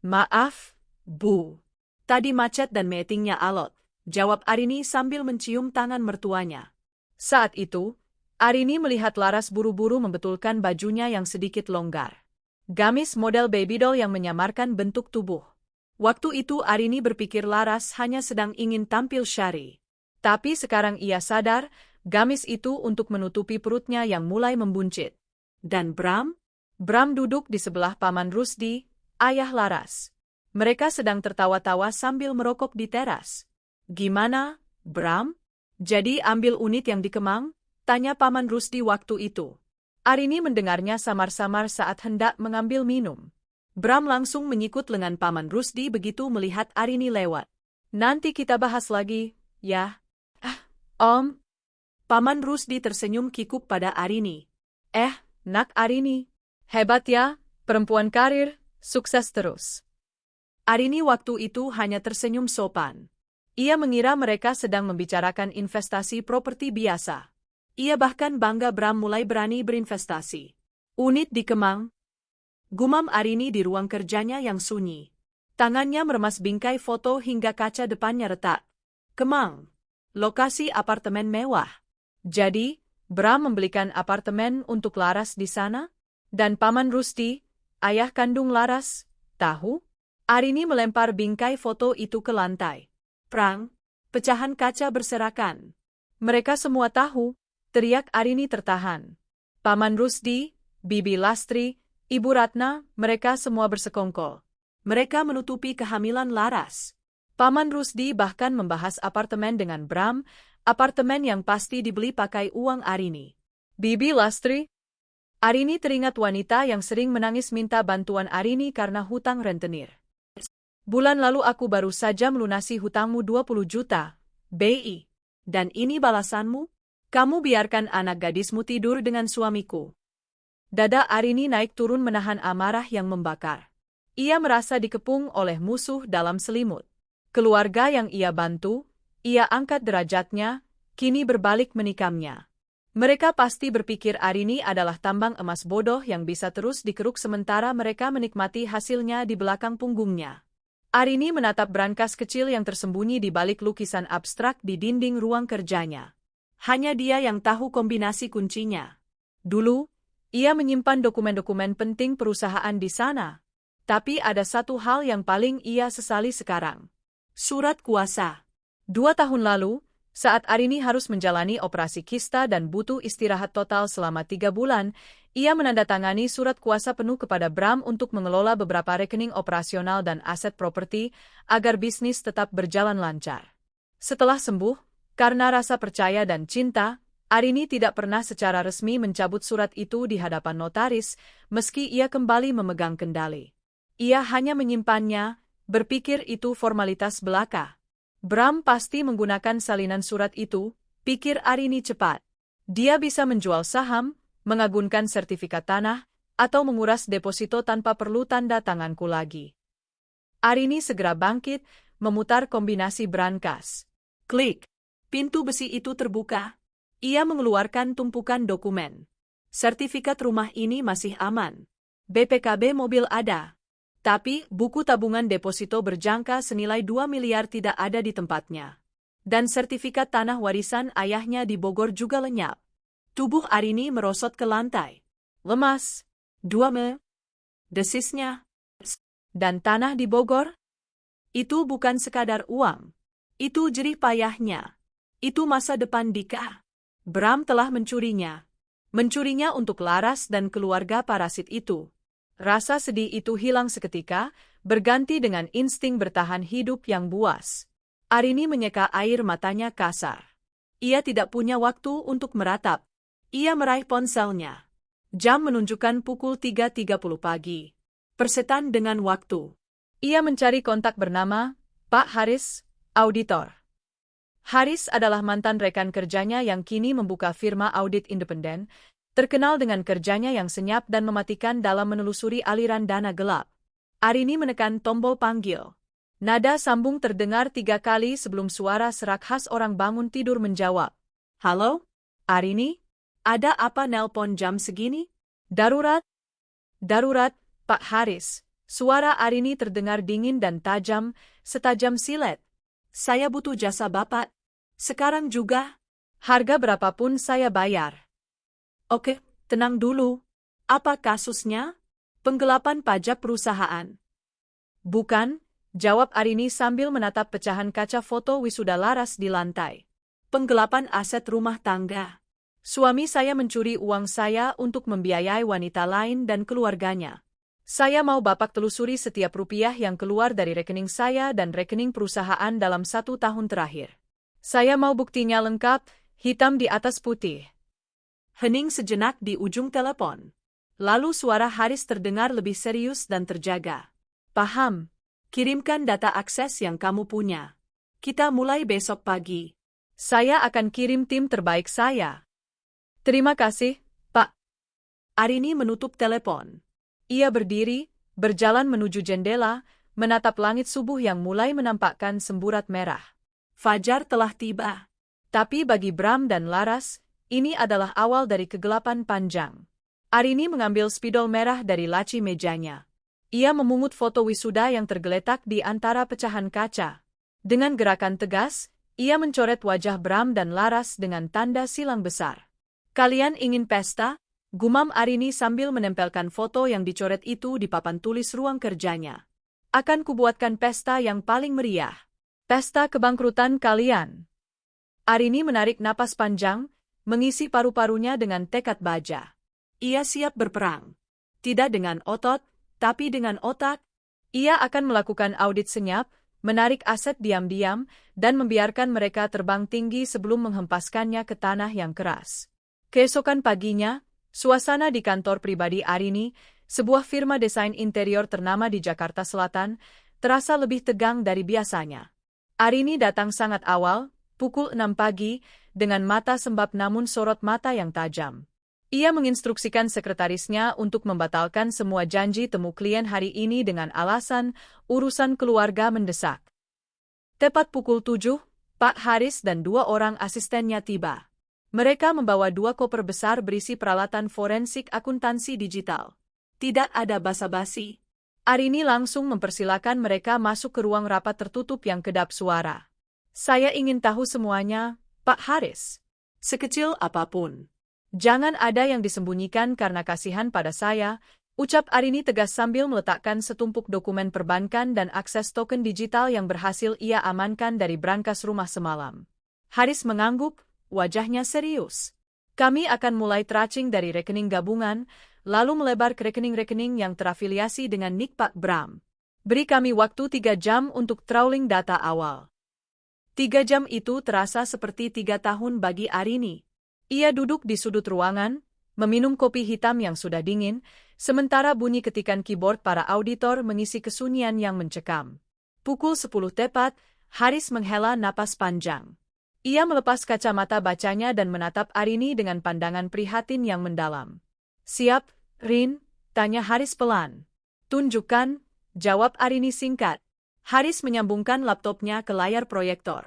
Maaf, Bu. Tadi macet dan meetingnya alot, jawab Arini sambil mencium tangan mertuanya. Saat itu, Arini melihat Laras buru-buru membetulkan bajunya yang sedikit longgar. Gamis model baby doll yang menyamarkan bentuk tubuh. Waktu itu Arini berpikir Laras hanya sedang ingin tampil syari. Tapi sekarang ia sadar, gamis itu untuk menutupi perutnya yang mulai membuncit. Dan Bram duduk di sebelah Paman Rusdi, ayah Laras. Mereka sedang tertawa-tawa sambil merokok di teras. Gimana, Bram? Jadi ambil unit yang di Kemang? Tanya Paman Rusdi waktu itu. Arini mendengarnya samar-samar saat hendak mengambil minum. Bram langsung menyikut lengan Paman Rusdi begitu melihat Arini lewat. Nanti kita bahas lagi, ya. Om. Paman Rusdi tersenyum kikuk pada Arini. Nak Arini. Hebat ya, perempuan karir, sukses terus. Arini waktu itu hanya tersenyum sopan. Ia mengira mereka sedang membicarakan investasi properti biasa. Ia bahkan bangga Bram mulai berani berinvestasi. Unit di Kemang. Gumam Arini di ruang kerjanya yang sunyi. Tangannya meremas bingkai foto hingga kaca depannya retak. Kemang. Lokasi apartemen mewah. Jadi, Bram membelikan apartemen untuk Laras di sana? Dan Paman Rusdi, ayah kandung Laras, tahu? Arini melempar bingkai foto itu ke lantai. Prang, pecahan kaca berserakan. Mereka semua tahu. Teriak Arini tertahan. Paman Rusdi, Bibi Lastri, Ibu Ratna, mereka semua bersekongkol. Mereka menutupi kehamilan Laras. Paman Rusdi bahkan membahas apartemen dengan Bram, apartemen yang pasti dibeli pakai uang Arini. Bibi Lastri? Arini teringat wanita yang sering menangis minta bantuan Arini karena hutang rentenir. Bulan lalu aku baru saja melunasi hutangmu 20 juta, BI. Dan ini balasanmu? Kamu biarkan anak gadismu tidur dengan suamiku. Dada Arini naik turun menahan amarah yang membakar. Ia merasa dikepung oleh musuh dalam selimut. Keluarga yang ia bantu, ia angkat derajatnya, kini berbalik menikamnya. Mereka pasti berpikir Arini adalah tambang emas bodoh yang bisa terus dikeruk sementara mereka menikmati hasilnya di belakang punggungnya. Arini menatap brankas kecil yang tersembunyi di balik lukisan abstrak di dinding ruang kerjanya. Hanya dia yang tahu kombinasi kuncinya. Dulu, ia menyimpan dokumen-dokumen penting perusahaan di sana. Tapi ada satu hal yang paling ia sesali sekarang. Surat kuasa. 2 tahun lalu, saat Arini harus menjalani operasi kista dan butuh istirahat total selama 3 bulan, ia menandatangani surat kuasa penuh kepada Bram untuk mengelola beberapa rekening operasional dan aset properti agar bisnis tetap berjalan lancar. Setelah sembuh, karena rasa percaya dan cinta, Arini tidak pernah secara resmi mencabut surat itu di hadapan notaris, meski ia kembali memegang kendali. Ia hanya menyimpannya, berpikir itu formalitas belaka. Bram pasti menggunakan salinan surat itu, pikir Arini cepat. Dia bisa menjual saham, mengagunkan sertifikat tanah, atau menguras deposito tanpa perlu tanda tanganku lagi. Arini segera bangkit, memutar kombinasi brankas. Klik. Pintu besi itu terbuka. Ia mengeluarkan tumpukan dokumen. Sertifikat rumah ini masih aman. BPKB mobil ada. Tapi, buku tabungan deposito berjangka senilai 2 miliar tidak ada di tempatnya. Dan sertifikat tanah warisan ayahnya di Bogor juga lenyap. Tubuh Arini merosot ke lantai. Lemas. Desisnya. Dan tanah di Bogor? Itu bukan sekadar uang. Itu jerih payahnya. Itu masa depan Dika. Bram telah mencurinya. Mencurinya untuk Laras dan keluarga parasit itu. Rasa sedih itu hilang seketika, berganti dengan insting bertahan hidup yang buas. Arini menyeka air matanya kasar. Ia tidak punya waktu untuk meratap. Ia meraih ponselnya. Jam menunjukkan pukul 3.30 pagi. Persetan dengan waktu. Ia mencari kontak bernama Pak Haris, auditor. Haris adalah mantan rekan kerjanya yang kini membuka firma audit independen, terkenal dengan kerjanya yang senyap dan mematikan dalam menelusuri aliran dana gelap. Arini menekan tombol panggil. Nada sambung terdengar 3 kali sebelum suara serak khas orang bangun tidur menjawab. Halo? Arini? Ada apa nelpon jam segini? Darurat? Darurat, Pak Haris. Suara Arini terdengar dingin dan tajam, setajam silet. Saya butuh jasa Bapak. Sekarang juga. Harga berapapun saya bayar. Oke, tenang dulu. Apa kasusnya? Penggelapan pajak perusahaan. Bukan, jawab Arini sambil menatap pecahan kaca foto wisuda Laras di lantai. Penggelapan aset rumah tangga. Suami saya mencuri uang saya untuk membiayai wanita lain dan keluarganya. Saya mau Bapak telusuri setiap rupiah yang keluar dari rekening saya dan rekening perusahaan dalam 1 tahun terakhir. Saya mau buktinya lengkap, hitam di atas putih. Hening sejenak di ujung telepon. Lalu suara Haris terdengar lebih serius dan terjaga. Paham. Kirimkan data akses yang kamu punya. Kita mulai besok pagi. Saya akan kirim tim terbaik saya. Terima kasih, Pak. Arini menutup telepon. Ia berdiri, berjalan menuju jendela, menatap langit subuh yang mulai menampakkan semburat merah. Fajar telah tiba. Tapi bagi Bram dan Laras, ini adalah awal dari kegelapan panjang. Arini mengambil spidol merah dari laci mejanya. Ia memungut foto wisuda yang tergeletak di antara pecahan kaca. Dengan gerakan tegas, ia mencoret wajah Bram dan Laras dengan tanda silang besar. Kalian ingin pesta? Gumam Arini sambil menempelkan foto yang dicoret itu di papan tulis ruang kerjanya. Akan kubuatkan pesta yang paling meriah. Pesta kebangkrutan kalian. Arini menarik napas panjang, mengisi paru-parunya dengan tekad baja. Ia siap berperang. Tidak dengan otot, tapi dengan otak. Ia akan melakukan audit senyap, menarik aset diam-diam, dan membiarkan mereka terbang tinggi sebelum menghempaskannya ke tanah yang keras. Keesokan paginya, suasana di kantor pribadi Arini, sebuah firma desain interior ternama di Jakarta Selatan, terasa lebih tegang dari biasanya. Arini datang sangat awal, pukul 6 pagi, dengan mata sembab namun sorot mata yang tajam. Ia menginstruksikan sekretarisnya untuk membatalkan semua janji temu klien hari ini dengan alasan urusan keluarga mendesak. Tepat pukul 7, Pak Haris dan 2 orang asistennya tiba. Mereka membawa 2 koper besar berisi peralatan forensik akuntansi digital. Tidak ada basa-basi. Arini langsung mempersilakan mereka masuk ke ruang rapat tertutup yang kedap suara. Saya ingin tahu semuanya, Pak Haris. Sekecil apapun. Jangan ada yang disembunyikan karena kasihan pada saya, ucap Arini tegas sambil meletakkan setumpuk dokumen perbankan dan akses token digital yang berhasil ia amankan dari brankas rumah semalam. Haris mengangguk, wajahnya serius. Kami akan mulai tracing dari rekening gabungan, lalu melebar ke rekening-rekening yang terafiliasi dengan nik Pak Bram. Beri kami waktu 3 jam untuk trawling data awal. 3 jam itu terasa seperti 3 tahun bagi Arini. Ia duduk di sudut ruangan, meminum kopi hitam yang sudah dingin, sementara bunyi ketikan keyboard para auditor mengisi kesunyian yang mencekam. Pukul 10 tepat, Haris menghela napas panjang. Ia melepas kacamata bacanya dan menatap Arini dengan pandangan prihatin yang mendalam. Siap, Rin? Tanya Haris pelan. Tunjukkan, jawab Arini singkat. Haris menyambungkan laptopnya ke layar proyektor.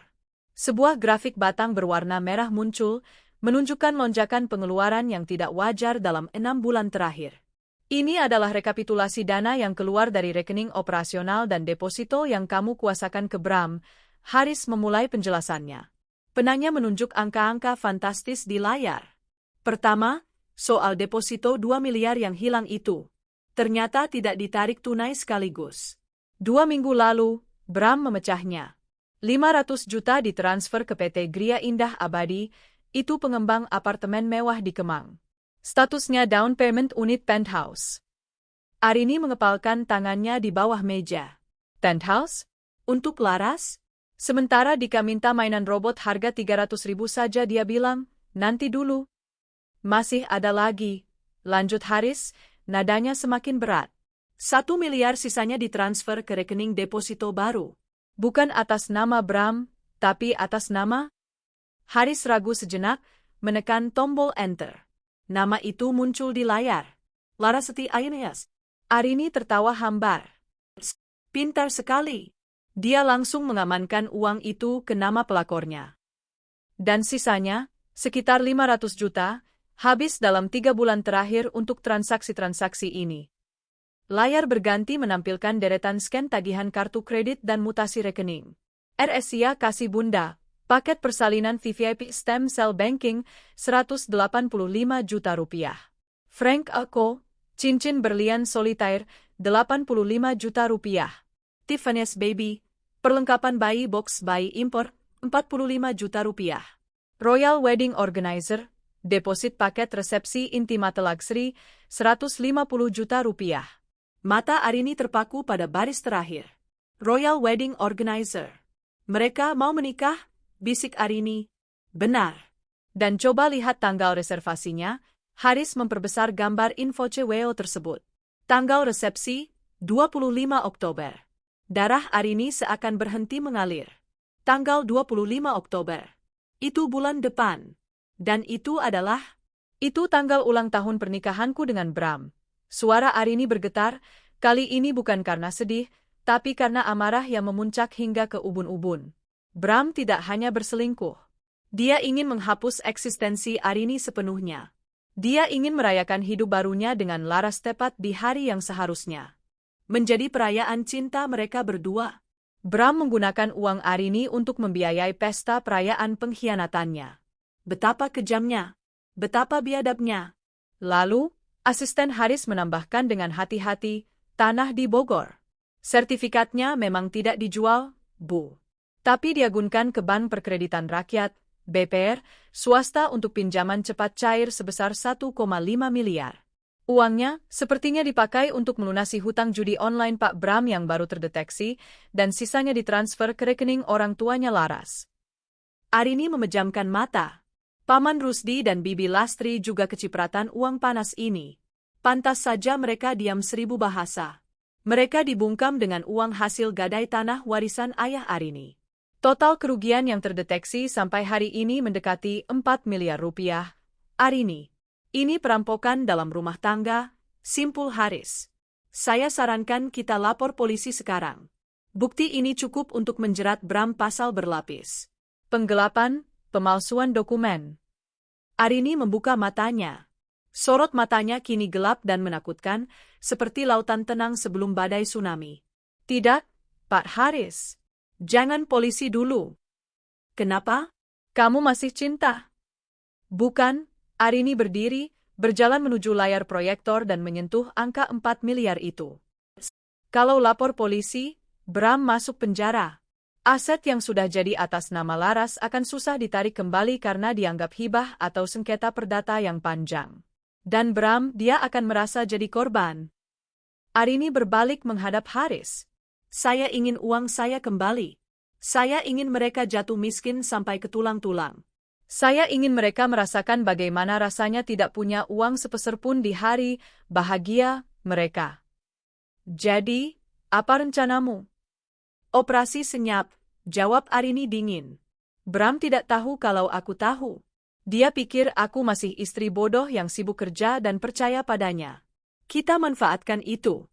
Sebuah grafik batang berwarna merah muncul, menunjukkan lonjakan pengeluaran yang tidak wajar dalam 6 bulan terakhir. Ini adalah rekapitulasi dana yang keluar dari rekening operasional dan deposito yang kamu kuasakan ke Bram. Haris memulai penjelasannya. Penanya menunjuk angka-angka fantastis di layar. Pertama, soal deposito 2 miliar yang hilang itu. Ternyata tidak ditarik tunai sekaligus. 2 minggu lalu, Bram memecahnya. 500 juta ditransfer ke PT Gria Indah Abadi, itu pengembang apartemen mewah di Kemang. Statusnya down payment unit penthouse. Arini mengepalkan tangannya di bawah meja. Penthouse? Untuk Laras? Sementara Dika minta mainan robot harga 300.000 saja dia bilang, nanti dulu. Masih ada lagi, lanjut Haris, nadanya semakin berat. 1 miliar sisanya ditransfer ke rekening deposito baru. Bukan atas nama Bram, Tapi atas nama? Haris ragu sejenak, menekan tombol enter. Nama itu muncul di layar. Larasati Aeneas. Arini tertawa hambar. Pintar sekali. Dia langsung mengamankan uang itu ke nama pelakornya. Dan sisanya, sekitar 500 juta, habis dalam 3 bulan terakhir untuk transaksi-transaksi ini. Layar berganti menampilkan deretan scan tagihan kartu kredit dan mutasi rekening. RSIA kasih bunda, paket persalinan VVIP Stem Cell Banking, 185 juta rupiah. Frank Ako, cincin berlian solitaire, 85 juta rupiah. Tiffany's Baby, perlengkapan bayi box bayi impor, 45 juta rupiah. Royal Wedding Organizer, deposit paket resepsi Intimate Luxury, 150 juta rupiah. Mata Arini terpaku pada baris terakhir. Royal Wedding Organizer. Mereka mau menikah? Bisik Arini. Benar. Dan coba lihat tanggal reservasinya. Haris memperbesar gambar info CWO tersebut. Tanggal resepsi, 25 Oktober. Darah Arini seakan berhenti mengalir. Tanggal 25 Oktober. Itu bulan depan. Dan itu adalah? Itu tanggal ulang tahun pernikahanku dengan Bram. Suara Arini bergetar, kali ini bukan karena sedih, tapi karena amarah yang memuncak hingga ke ubun-ubun. Bram tidak hanya berselingkuh. Dia ingin menghapus eksistensi Arini sepenuhnya. Dia ingin merayakan hidup barunya dengan laras tepat di hari yang seharusnya menjadi perayaan cinta mereka berdua. Bram menggunakan uang Arini untuk membiayai pesta perayaan pengkhianatannya. Betapa kejamnya, betapa biadabnya. Lalu, asisten Haris menambahkan dengan hati-hati, tanah di Bogor. Sertifikatnya memang tidak dijual, Bu. Tapi diagunkan ke Bank Perkreditan Rakyat, BPR, swasta untuk pinjaman cepat cair sebesar 1,5 miliar. Uangnya sepertinya dipakai untuk melunasi hutang judi online Pak Bram yang baru terdeteksi, dan sisanya ditransfer ke rekening orang tuanya Laras. Arini memejamkan mata. Paman Rusdi dan Bibi Lastri juga kecipratan uang panas ini. Pantas saja mereka diam 1000 bahasa. Mereka dibungkam dengan uang hasil gadai tanah warisan ayah Arini. Total kerugian yang terdeteksi sampai hari ini mendekati 4 miliar rupiah. Arini, ini perampokan dalam rumah tangga, simpul Haris. Saya sarankan kita lapor polisi sekarang. Bukti ini cukup untuk menjerat Bram pasal berlapis. Penggelapan, pemalsuan dokumen. Arini membuka matanya. Sorot matanya kini gelap dan menakutkan, seperti lautan tenang sebelum badai tsunami. Tidak, Pak Haris. Jangan polisi dulu. Kenapa? Kamu masih cinta? Bukan, Arini berdiri, berjalan menuju layar proyektor dan menyentuh angka 4 miliar itu. Kalau lapor polisi, Bram masuk penjara. Aset yang sudah jadi atas nama Laras akan susah ditarik kembali karena dianggap hibah atau sengketa perdata yang panjang. Dan Bram, dia akan merasa jadi korban. Arini berbalik menghadap Haris. Saya ingin uang saya kembali. Saya ingin mereka jatuh miskin sampai ke tulang-tulang. Saya ingin mereka merasakan bagaimana rasanya tidak punya uang sepeser pun di hari bahagia mereka. Jadi, apa rencanamu? Operasi senyap, jawab Arini dingin. Bram tidak tahu kalau aku tahu. Dia pikir aku masih istri bodoh yang sibuk kerja dan percaya padanya. Kita manfaatkan itu.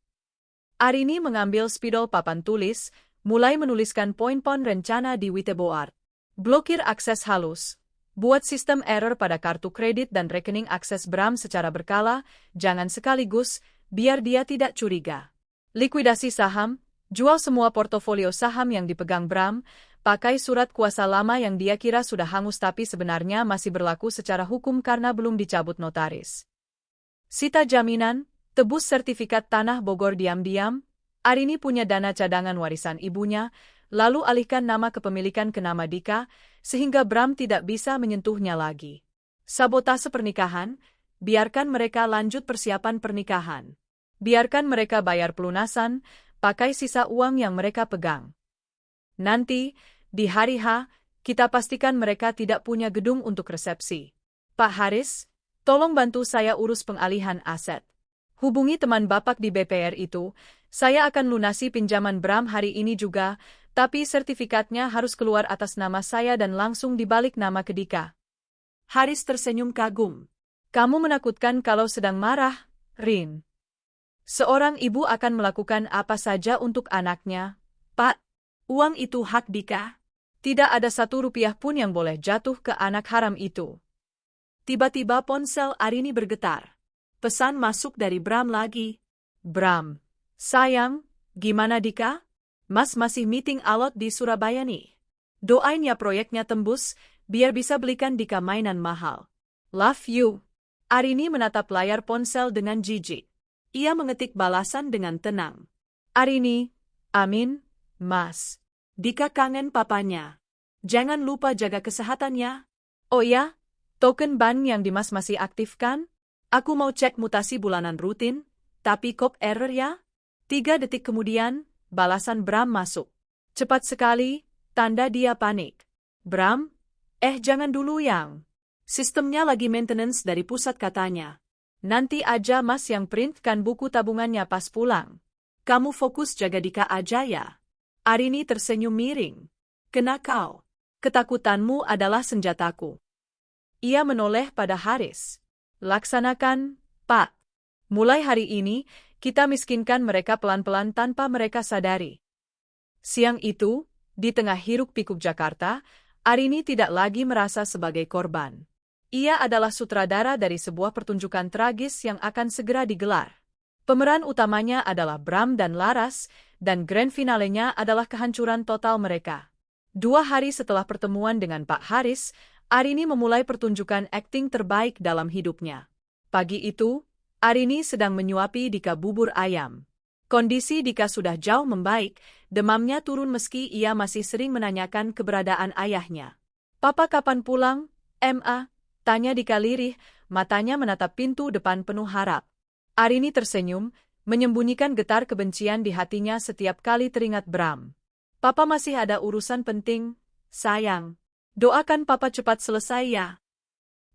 Arini mengambil spidol papan tulis, mulai menuliskan poin-poin rencana di whiteboard. Blokir akses halus. Buat sistem error pada kartu kredit dan rekening akses Bram secara berkala, jangan sekaligus, biar dia tidak curiga. Likuidasi saham, jual semua portofolio saham yang dipegang Bram, pakai surat kuasa lama yang dia kira sudah hangus tapi sebenarnya masih berlaku secara hukum karena belum dicabut notaris. Sita jaminan, tebus sertifikat tanah Bogor diam-diam. Arini punya dana cadangan warisan ibunya, lalu alihkan nama kepemilikan ke nama Dika, sehingga Bram tidak bisa menyentuhnya lagi. Sabotase pernikahan, biarkan mereka lanjut persiapan pernikahan. Biarkan mereka bayar pelunasan, pakai sisa uang yang mereka pegang. Nanti, di hari H, kita pastikan mereka tidak punya gedung untuk resepsi. Pak Haris, tolong bantu saya urus pengalihan aset. Hubungi teman Bapak di BPR itu, Saya akan lunasi pinjaman Bram hari ini juga, tapi sertifikatnya harus keluar atas nama saya dan langsung dibalik nama ke Dika. Haris tersenyum kagum. Kamu menakutkan kalau sedang marah, Rin. Seorang ibu akan melakukan apa saja untuk anaknya. Pak, uang itu hak Dika. Tidak ada 1 rupiah pun yang boleh jatuh ke anak haram itu. Tiba-tiba ponsel Arini bergetar. Pesan masuk dari Bram lagi. Bram, sayang, gimana Dika? Mas masih meeting alot di Surabaya nih. Doain ya proyeknya tembus, biar bisa belikan Dika mainan mahal. Love you. Arini menatap layar ponsel dengan jijik. Ia mengetik balasan dengan tenang. Arini, amin, Mas. Dika kangen papanya. Jangan lupa jaga kesehatannya. Oh ya, token ban yang Dimas masih aktif kan? Aku mau cek mutasi bulanan rutin, tapi kok error ya? 3 detik kemudian, balasan Bram masuk. Cepat sekali, tanda dia panik. Bram, jangan dulu yang. Sistemnya lagi maintenance dari pusat katanya. Nanti aja Mas yang printkan buku tabungannya pas pulang. Kamu fokus jaga Dika aja ya. Arini tersenyum miring. Kena kau. Ketakutanmu adalah senjataku. Ia menoleh pada Haris. Laksanakan, Pak. Mulai hari ini, kita miskinkan mereka pelan-pelan tanpa mereka sadari. Siang itu, di tengah hiruk-pikuk Jakarta, Arini tidak lagi merasa sebagai korban. Ia adalah sutradara dari sebuah pertunjukan tragis yang akan segera digelar. Pemeran utamanya adalah Bram dan Laras, dan grand finalenya adalah kehancuran total mereka. 2 hari setelah pertemuan dengan Pak Haris, Arini memulai pertunjukan akting terbaik dalam hidupnya. Pagi itu, Arini sedang menyuapi Dika bubur ayam. Kondisi Dika sudah jauh membaik, demamnya turun meski ia masih sering menanyakan keberadaan ayahnya. Papa kapan pulang, Ma? Tanya Dika lirih, matanya menatap pintu depan penuh harap. Arini tersenyum, menyembunyikan getar kebencian di hatinya setiap kali teringat Bram. Papa masih ada urusan penting, sayang. Doakan Papa cepat selesai ya.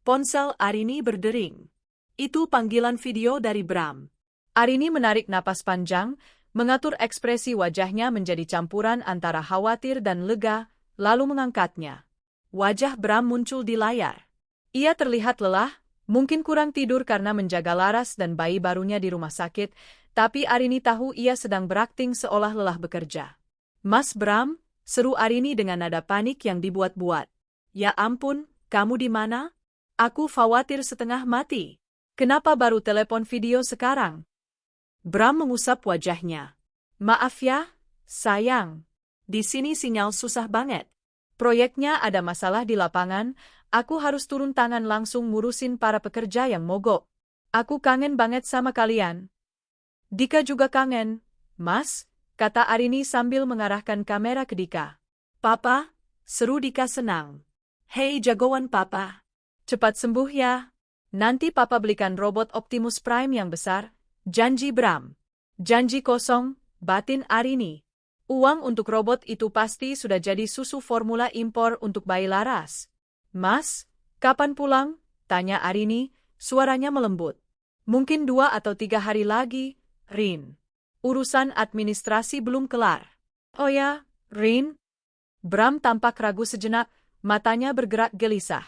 Ponsel Arini berdering. Itu panggilan video dari Bram. Arini menarik napas panjang, mengatur ekspresi wajahnya menjadi campuran antara khawatir dan lega, lalu mengangkatnya. Wajah Bram muncul di layar. Ia terlihat lelah, mungkin kurang tidur karena menjaga Laras dan bayi barunya di rumah sakit, tapi Arini tahu ia sedang berakting seolah lelah bekerja. Mas Bram, seru Arini dengan nada panik yang dibuat-buat. Ya ampun, kamu di mana? Aku khawatir setengah mati. Kenapa baru telepon video sekarang? Bram mengusap wajahnya. Maaf ya, sayang. Di sini sinyal susah banget. Proyeknya ada masalah di lapangan, aku harus turun tangan langsung ngurusin para pekerja yang mogok. Aku kangen banget sama kalian. Dika juga kangen, Mas, kata Arini sambil mengarahkan kamera ke Dika. Papa, seru Dika senang. Hei jagoan Papa. Cepat sembuh ya. Nanti Papa belikan robot Optimus Prime yang besar. Janji Bram. Janji kosong, batin Arini. Uang untuk robot itu pasti sudah jadi susu formula impor untuk bayi Laras. Mas, kapan pulang? Tanya Arini, suaranya melembut. Mungkin 2 atau 3 hari lagi, Rin. Urusan administrasi belum kelar. Oh ya, Rin? Bram tampak ragu sejenak, matanya bergerak gelisah.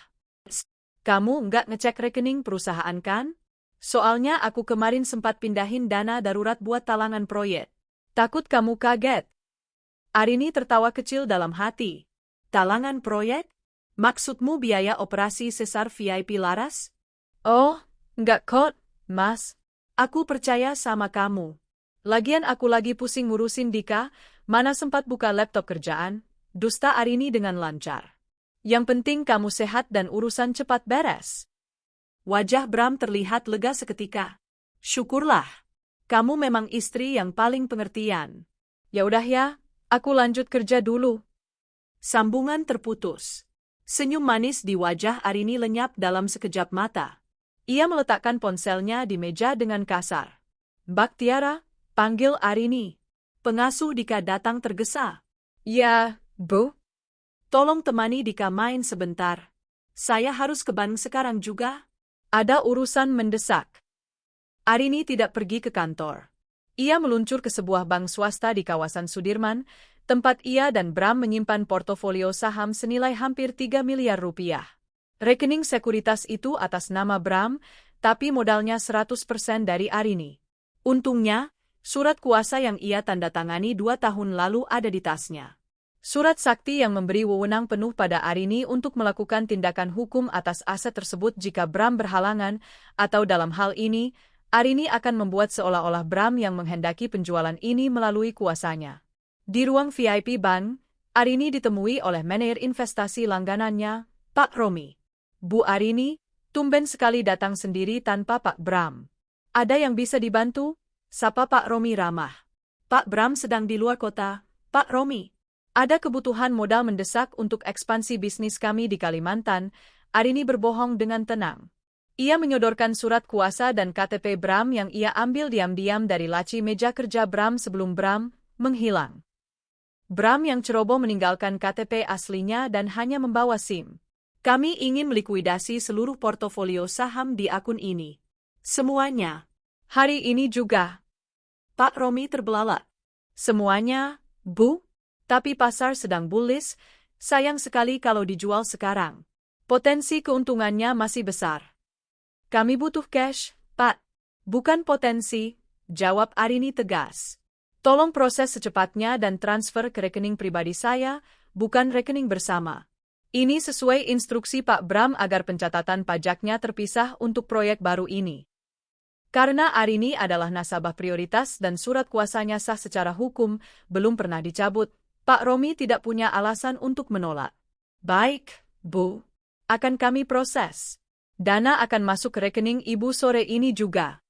Kamu nggak ngecek rekening perusahaan kan? Soalnya aku kemarin sempat pindahin dana darurat buat talangan proyek. Takut kamu kaget. Arini tertawa kecil dalam hati. Talangan proyek? Maksudmu biaya operasi sesar VIP Laras? Oh, nggak kok, Mas. Aku percaya sama kamu. Lagian aku lagi pusing ngurusin Dika, mana sempat buka laptop kerjaan, dusta Arini dengan lancar. Yang penting kamu sehat dan urusan cepat beres. Wajah Bram terlihat lega seketika. Syukurlah. Kamu memang istri yang paling pengertian. Ya udah ya, aku lanjut kerja dulu. Sambungan terputus. Senyum manis di wajah Arini lenyap dalam sekejap mata. Ia meletakkan ponselnya di meja dengan kasar. Mbak Tiara, panggil Arini. Pengasuh Dika datang tergesa. Ya, Bu. Tolong temani Dika main sebentar. Saya harus ke bank sekarang juga. Ada urusan mendesak. Arini tidak pergi ke kantor. Ia meluncur ke sebuah bank swasta di kawasan Sudirman, tempat ia dan Bram menyimpan portofolio saham senilai hampir 3 miliar rupiah. Rekening sekuritas itu atas nama Bram, tapi modalnya 100% dari Arini. Untungnya, surat kuasa yang ia tanda tangani 2 tahun lalu ada di tasnya. Surat sakti yang memberi wewenang penuh pada Arini untuk melakukan tindakan hukum atas aset tersebut jika Bram berhalangan, atau dalam hal ini, Arini akan membuat seolah-olah Bram yang menghendaki penjualan ini melalui kuasanya. Di ruang VIP Bank, Arini ditemui oleh manajer investasi langganannya, Pak Romi. Bu Arini, tumben sekali datang sendiri tanpa Pak Bram. Ada yang bisa dibantu? Sapa Pak Romi ramah. Pak Bram sedang di luar kota, Pak Romi. Ada kebutuhan modal mendesak untuk ekspansi bisnis kami di Kalimantan. Arini berbohong dengan tenang. Ia menyodorkan surat kuasa dan KTP Bram yang ia ambil diam-diam dari laci meja kerja Bram sebelum Bram menghilang. Bram yang ceroboh meninggalkan KTP aslinya dan hanya membawa SIM. Kami ingin melikuidasi seluruh portofolio saham di akun ini. Semuanya. Hari ini juga. Pak Romi terbelalak. Semuanya, Bu? Tapi pasar sedang bullish, sayang sekali kalau dijual sekarang. Potensi keuntungannya masih besar. Kami butuh cash, Pak. Bukan potensi, jawab Arini tegas. Tolong proses secepatnya dan transfer ke rekening pribadi saya, bukan rekening bersama. Ini sesuai instruksi Pak Bram agar pencatatan pajaknya terpisah untuk proyek baru ini. Karena Arini adalah nasabah prioritas dan surat kuasanya sah secara hukum, belum pernah dicabut, Pak Romi tidak punya alasan untuk menolak. Baik, Bu. Akan kami proses. Dana akan masuk ke rekening Ibu sore ini juga.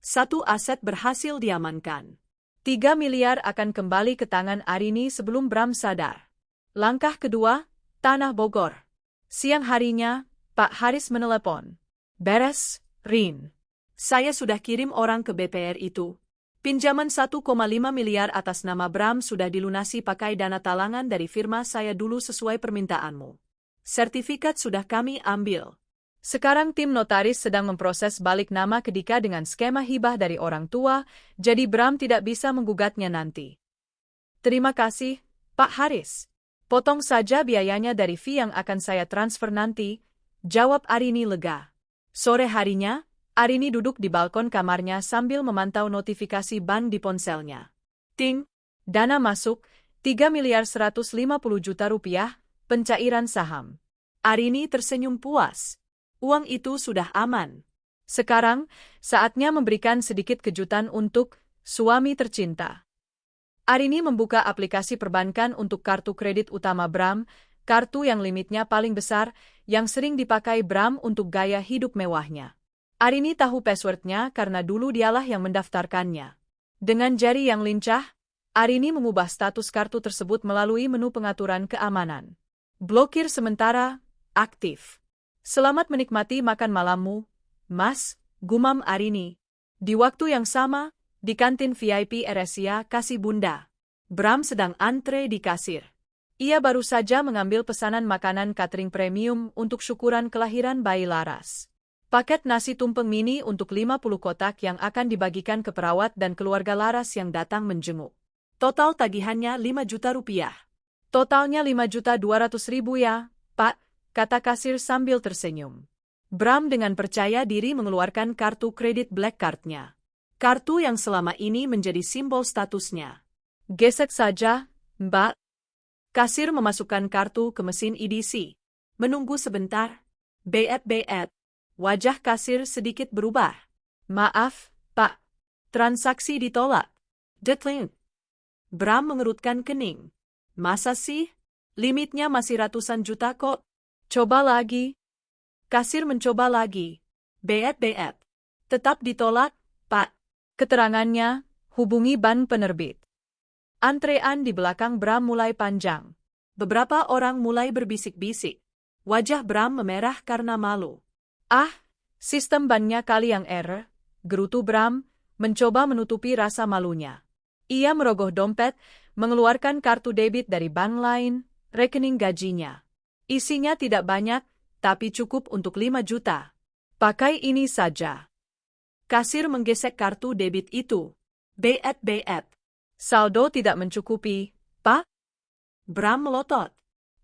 1 aset berhasil diamankan. 3 miliar akan kembali ke tangan Arini sebelum Bram sadar. Langkah kedua, Tanah Bogor. Siang harinya, Pak Haris menelepon. Beres, Rin. Saya sudah kirim orang ke BPR itu. Pinjaman 1,5 miliar atas nama Bram sudah dilunasi pakai dana talangan dari firma saya dulu sesuai permintaanmu. Sertifikat sudah kami ambil. Sekarang tim notaris sedang memproses balik nama ke Dika dengan skema hibah dari orang tua, jadi Bram tidak bisa menggugatnya nanti. Terima kasih, Pak Haris. Potong saja biayanya dari fee yang akan saya transfer nanti, jawab Arini lega. Sore harinya, Arini duduk di balkon kamarnya sambil memantau notifikasi bank di ponselnya. Ting, dana masuk, 3 miliar 150 juta rupiah, pencairan saham. Arini tersenyum puas. Uang itu sudah aman. Sekarang, saatnya memberikan sedikit kejutan untuk suami tercinta. Arini membuka aplikasi perbankan untuk kartu kredit utama Bram, kartu yang limitnya paling besar, yang sering dipakai Bram untuk gaya hidup mewahnya. Arini tahu passwordnya karena dulu dialah yang mendaftarkannya. Dengan jari yang lincah, Arini mengubah status kartu tersebut melalui menu pengaturan keamanan. Blokir sementara, aktif. Selamat menikmati makan malammu, Mas, gumam Arini. Di waktu yang sama, di kantin VIP Eresia Kasih Bunda, Bram sedang antre di kasir. Ia baru saja mengambil pesanan makanan catering premium untuk syukuran kelahiran bayi Laras. Paket nasi tumpeng mini untuk 50 kotak yang akan dibagikan ke perawat dan keluarga Laras yang datang menjenguk. Total tagihannya 5 juta rupiah. Totalnya 5.200.000 ya, Pak, kata kasir sambil tersenyum. Bram dengan percaya diri mengeluarkan kartu kredit Black Card-nya. Kartu yang selama ini menjadi simbol statusnya. Gesek saja, Mbak. Kasir memasukkan kartu ke mesin EDC. Menunggu sebentar. Beet. Wajah kasir sedikit berubah. Maaf, Pak. Transaksi ditolak. Deadline. Bram mengerutkan kening. Masa sih? Limitnya masih ratusan juta kok. Coba lagi. Kasir mencoba lagi. Beet. Tetap ditolak, Pak. Keterangannya, hubungi bank penerbit. Antrean di belakang Bram mulai panjang. Beberapa orang mulai berbisik-bisik. Wajah Bram memerah karena malu. Ah, sistem banknya kali yang error, gerutu Bram, mencoba menutupi rasa malunya. Ia merogoh dompet, mengeluarkan kartu debit dari bank lain, rekening gajinya. Isinya tidak banyak, tapi cukup untuk 5 juta. Pakai ini saja. Kasir menggesek kartu debit itu. Bet. Saldo tidak mencukupi, Pak? Bram melotot.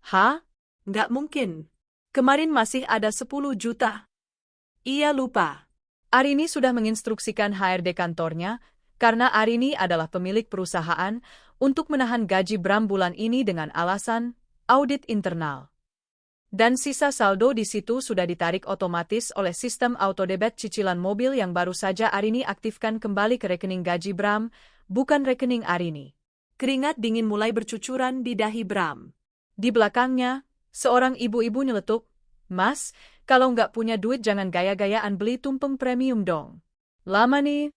Hah? Nggak mungkin. Kemarin masih ada 10 juta. Ia lupa. Arini sudah menginstruksikan HRD kantornya, karena Arini adalah pemilik perusahaan, untuk menahan gaji Bram bulan ini dengan alasan audit internal. Dan sisa saldo di situ sudah ditarik otomatis oleh sistem autodebit cicilan mobil yang baru saja Arini aktifkan kembali ke rekening gaji Bram, bukan rekening Arini. Keringat dingin mulai bercucuran di dahi Bram. Di belakangnya, seorang ibu-ibu nyeletuk, "Mas, kalau nggak punya duit jangan gaya-gayaan beli tumpeng premium dong. Lama nih."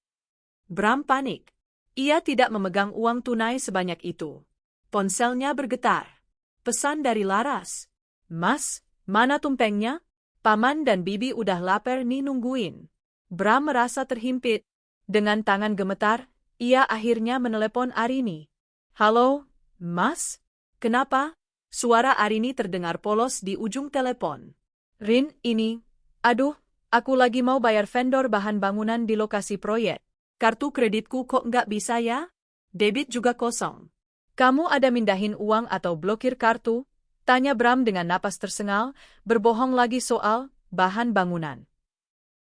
Bram panik. Ia tidak memegang uang tunai sebanyak itu. Ponselnya bergetar. Pesan dari Laras. "Mas, mana tumpengnya? Paman dan bibi udah lapar nih nungguin." Bram merasa terhimpit. Dengan tangan gemetar, ia akhirnya menelepon Arini. "Halo, Mas? Kenapa?" Suara Arini terdengar polos di ujung telepon. "Rin, ini. Aduh, aku lagi mau bayar vendor bahan bangunan di lokasi proyek. Kartu kreditku kok nggak bisa ya? Debit juga kosong. Kamu ada mindahin uang atau blokir kartu?" tanya Bram dengan napas tersengal, berbohong lagi soal bahan bangunan.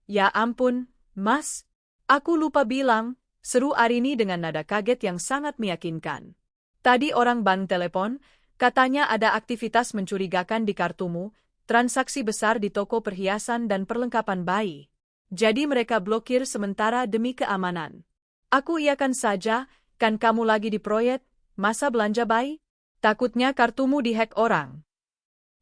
"Ya ampun, Mas. Aku lupa bilang," seru Arini dengan nada kaget yang sangat meyakinkan. "Tadi orang bank telepon, katanya ada aktivitas mencurigakan di kartumu, transaksi besar di toko perhiasan dan perlengkapan bayi. Jadi mereka blokir sementara demi keamanan." "Aku iakan saja, kan kamu lagi di proyek, masa belanja bayi? Takutnya kartumu dihack orang."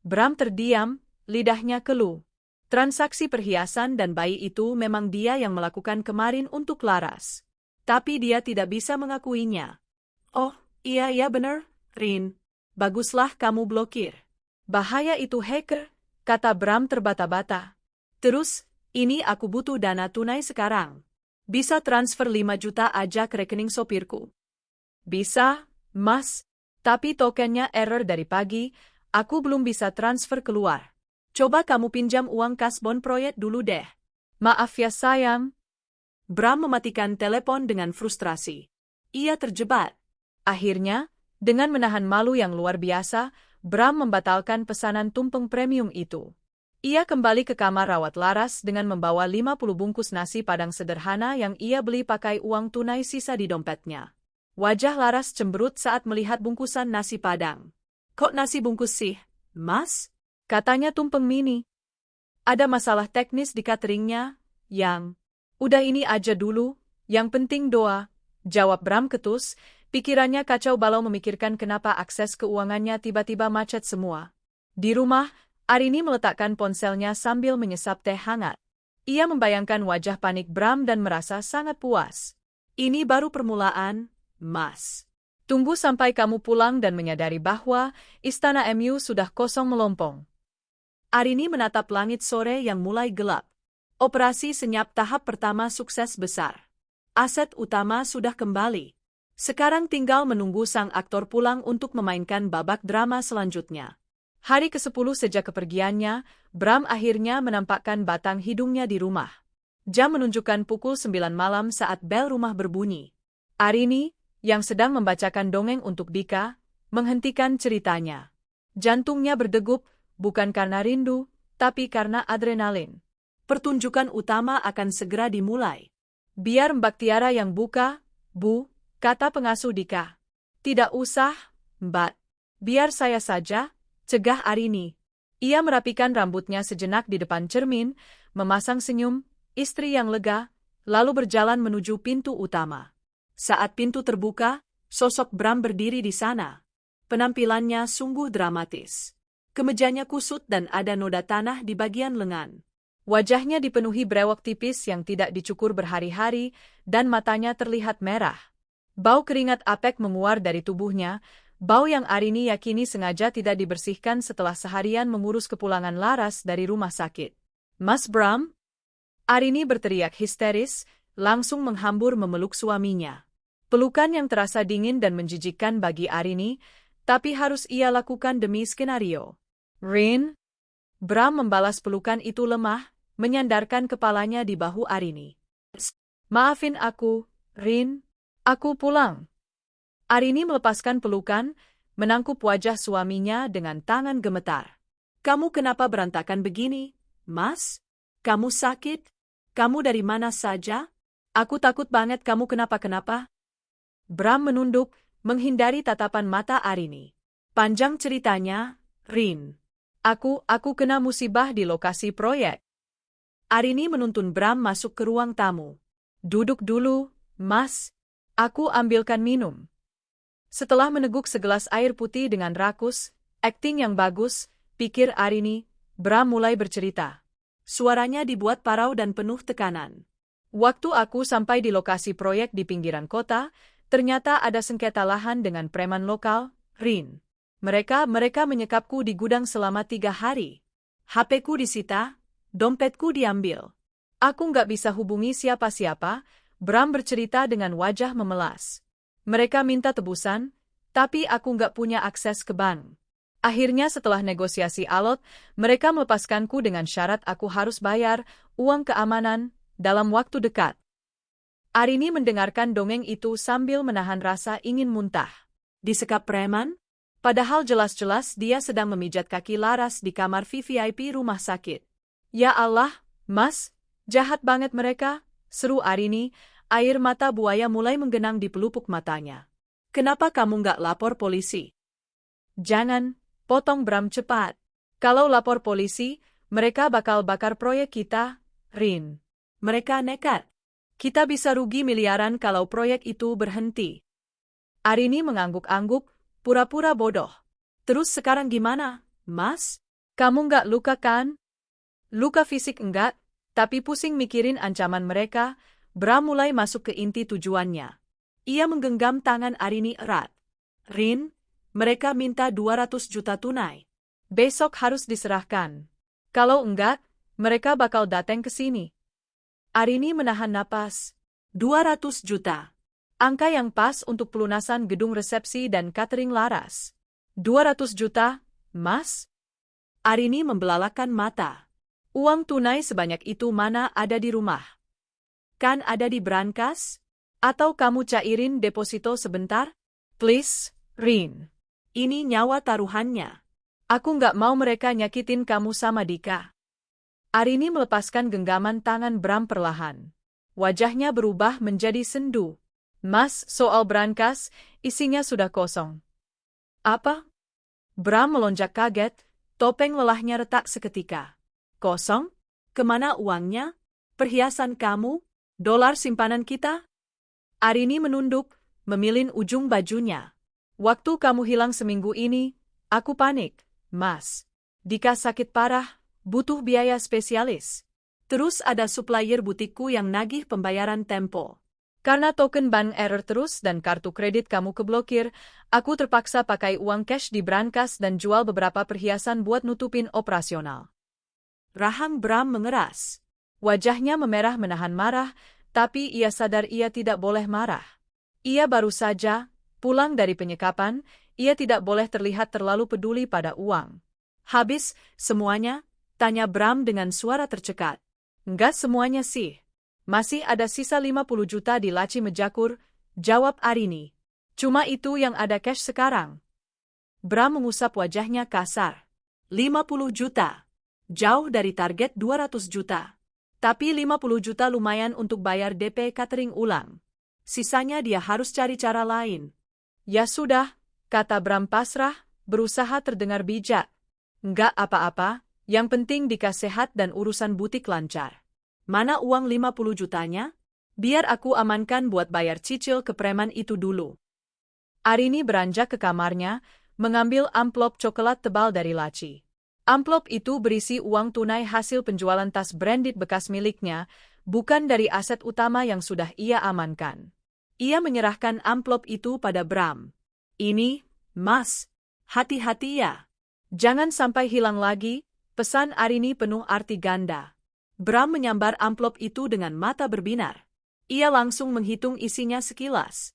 Bram terdiam, lidahnya keluh. Transaksi perhiasan dan bayi itu memang dia yang melakukan kemarin untuk Laras. Tapi dia tidak bisa mengakuinya. Oh, iya bener, Rin. Baguslah kamu blokir. "Bahaya itu hacker," kata Bram terbata-bata. "Terus, ini aku butuh dana tunai sekarang. Bisa transfer 5 juta aja ke rekening sopirku." "Bisa, Mas. Tapi tokennya error dari pagi, aku belum bisa transfer keluar." "Coba kamu pinjam uang kas bon proyek dulu deh." "Maaf ya sayang." Bram mematikan telepon dengan frustrasi. Ia terjebak. Akhirnya, dengan menahan malu yang luar biasa, Bram membatalkan pesanan tumpeng premium itu. Ia kembali ke kamar rawat Laras dengan membawa 50 bungkus nasi padang sederhana yang ia beli pakai uang tunai sisa di dompetnya. Wajah Laras cemberut saat melihat bungkusan nasi padang. "Kok nasi bungkus sih, Mas?" katanya tumpeng mini. "Ada masalah teknis di cateringnya, yang..." "Udah ini aja dulu, yang penting doa," jawab Bram ketus, pikirannya kacau balau memikirkan kenapa akses keuangannya tiba-tiba macet semua. Di rumah, Arini meletakkan ponselnya sambil menyesap teh hangat. Ia membayangkan wajah panik Bram dan merasa sangat puas. "Ini baru permulaan, Mas. Tunggu sampai kamu pulang dan menyadari bahwa istana MU sudah kosong melompong." Arini menatap langit sore yang mulai gelap. Operasi senyap tahap pertama sukses besar. Aset utama sudah kembali. Sekarang tinggal menunggu sang aktor pulang untuk memainkan babak drama selanjutnya. Hari ke-10 sejak kepergiannya, Bram akhirnya menampakkan batang hidungnya di rumah. Jam menunjukkan pukul 9 malam saat bel rumah berbunyi. Arini, yang sedang membacakan dongeng untuk Dika, menghentikan ceritanya. Jantungnya berdegup, bukan karena rindu, tapi karena adrenalin. Pertunjukan utama akan segera dimulai. "Biar Mbak Tiara yang buka, Bu," kata pengasuh Dika. "Tidak usah, Mbak. Biar saya saja," cegah Arini. Ia merapikan rambutnya sejenak di depan cermin, memasang senyum, istri yang lega, lalu berjalan menuju pintu utama. Saat pintu terbuka, sosok Bram berdiri di sana. Penampilannya sungguh dramatis. Kemejanya kusut dan ada noda tanah di bagian lengan. Wajahnya dipenuhi brewok tipis yang tidak dicukur berhari-hari, dan matanya terlihat merah. Bau keringat apek menguar dari tubuhnya, bau yang Arini yakini sengaja tidak dibersihkan setelah seharian mengurus kepulangan Laras dari rumah sakit. "Mas Bram?" Arini berteriak histeris, langsung menghambur memeluk suaminya. Pelukan yang terasa dingin dan menjijikkan bagi Arini, tapi harus ia lakukan demi skenario. "Rin?" Bram membalas pelukan itu lemah, menyandarkan kepalanya di bahu Arini. "Maafin aku, Rin. Aku pulang. Arini melepaskan pelukan, menangkup wajah suaminya dengan tangan gemetar. Kamu kenapa berantakan begini, Mas? Kamu sakit? Kamu dari mana saja? Aku takut banget kamu kenapa-kenapa. Bram menunduk, menghindari tatapan mata Arini. Panjang ceritanya, Rin. Aku kena musibah di lokasi proyek. Arini menuntun Bram masuk ke ruang tamu. Duduk dulu, Mas. Aku ambilkan minum. Setelah meneguk segelas air putih dengan rakus, akting yang bagus, pikir Arini, Bram mulai bercerita. Suaranya dibuat parau dan penuh tekanan. Waktu aku sampai di lokasi proyek di pinggiran kota, ternyata ada sengketa lahan dengan preman lokal, Rin. Mereka menyekapku di gudang selama 3 hari. HP-ku disita, dompetku diambil. Aku nggak bisa hubungi siapa-siapa, Bram bercerita dengan wajah memelas. Mereka minta tebusan, tapi aku nggak punya akses ke bank. Akhirnya setelah negosiasi alot, mereka melepaskanku dengan syarat aku harus bayar uang keamanan dalam waktu dekat. Arini mendengarkan dongeng itu sambil menahan rasa ingin muntah. Disekap preman? Padahal jelas-jelas dia sedang memijat kaki Laras di kamar VVIP rumah sakit. Ya Allah, Mas, jahat banget mereka, seru Arini, air mata buaya mulai menggenang di pelupuk matanya. Kenapa kamu nggak lapor polisi? Jangan, potong Bram cepat. Kalau lapor polisi, mereka bakal bakar proyek kita, Rin. Mereka nekat. Kita bisa rugi miliaran kalau proyek itu berhenti. Arini mengangguk-angguk, pura-pura bodoh. Terus sekarang gimana, Mas? Kamu nggak luka kan? Luka fisik enggak, tapi pusing mikirin ancaman mereka. Bram mulai masuk ke inti tujuannya. Ia menggenggam tangan Arini erat. Rin, mereka minta 200 juta tunai. Besok harus diserahkan. Kalau enggak, mereka bakal datang ke sini. Arini menahan napas. 200 juta. Angka yang pas untuk pelunasan gedung resepsi dan catering Laras. 200 juta, Mas? Arini membelalakan mata. Uang tunai sebanyak itu mana ada di rumah? Kan ada di brankas? Atau kamu cairin deposito sebentar? Please, Rin. Ini nyawa taruhannya. Aku nggak mau mereka nyakitin kamu sama Dika. Arini melepaskan genggaman tangan Bram perlahan. Wajahnya berubah menjadi sendu. Mas, soal brankas, isinya sudah kosong. Apa? Bram melonjak kaget, topeng lelahnya retak seketika. Kosong? Kemana uangnya? Perhiasan kamu? Dolar simpanan kita? Arini menunduk, memilin ujung bajunya. Waktu kamu hilang seminggu ini, aku panik, Mas. Dika sakit parah, butuh biaya spesialis. Terus ada supplier butikku yang nagih pembayaran tempo. Karena token bank error terus dan kartu kredit kamu keblokir, aku terpaksa pakai uang cash di brankas dan jual beberapa perhiasan buat nutupin operasional. Rahang Bram mengeras. Wajahnya memerah menahan marah, tapi ia sadar ia tidak boleh marah. Ia baru saja pulang dari penyekapan, ia tidak boleh terlihat terlalu peduli pada uang. Habis semuanya? Tanya Bram dengan suara tercekat. Enggak semuanya sih. Masih ada sisa 50 juta di laci mejakur, jawab Arini. Cuma itu yang ada cash sekarang. Bram mengusap wajahnya kasar. 50 juta. Jauh dari target 200 juta. Tapi 50 juta lumayan untuk bayar DP catering ulang. Sisanya dia harus cari cara lain. Ya sudah, kata Bram pasrah, berusaha terdengar bijak. Enggak apa-apa, yang penting Dika sehat dan urusan butik lancar. Mana uang 50 jutanya? Biar aku amankan buat bayar cicil ke preman itu dulu. Arini beranjak ke kamarnya, mengambil amplop coklat tebal dari laci. Amplop itu berisi uang tunai hasil penjualan tas branded bekas miliknya, bukan dari aset utama yang sudah ia amankan. Ia menyerahkan amplop itu pada Bram. Ini, Mas, hati-hati ya. Jangan sampai hilang lagi, pesan Arini penuh arti ganda. Bram menyambar amplop itu dengan mata berbinar. Ia langsung menghitung isinya sekilas.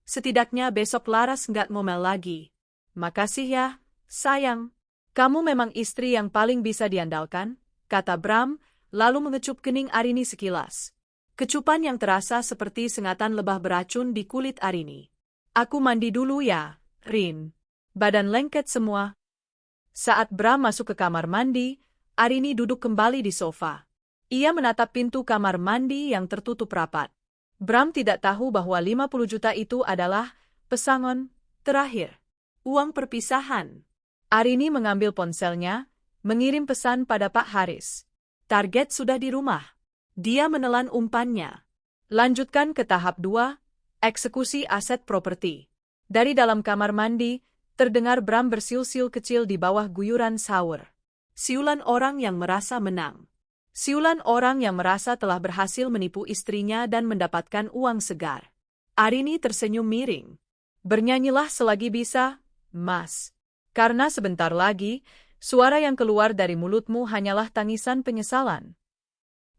Setidaknya besok Laras nggak ngomel lagi. Makasih ya, sayang. Kamu memang istri yang paling bisa diandalkan, kata Bram, lalu mengecup kening Arini sekilas. Kecupan yang terasa seperti sengatan lebah beracun di kulit Arini. Aku mandi dulu ya, Rin. Badan lengket semua. Saat Bram masuk ke kamar mandi, Arini duduk kembali di sofa. Ia menatap pintu kamar mandi yang tertutup rapat. Bram tidak tahu bahwa 50 juta itu adalah pesangon terakhir. Uang perpisahan. Arini mengambil ponselnya, mengirim pesan pada Pak Haris. Target sudah di rumah. Dia menelan umpannya. Lanjutkan ke tahap 2, eksekusi aset properti. Dari dalam kamar mandi, terdengar Bram bersiul-siul kecil di bawah guyuran shower. Siulan orang yang merasa menang. Siulan orang yang merasa telah berhasil menipu istrinya dan mendapatkan uang segar. Arini tersenyum miring. Bernyanyilah selagi bisa, Mas. Karena sebentar lagi, suara yang keluar dari mulutmu hanyalah tangisan penyesalan.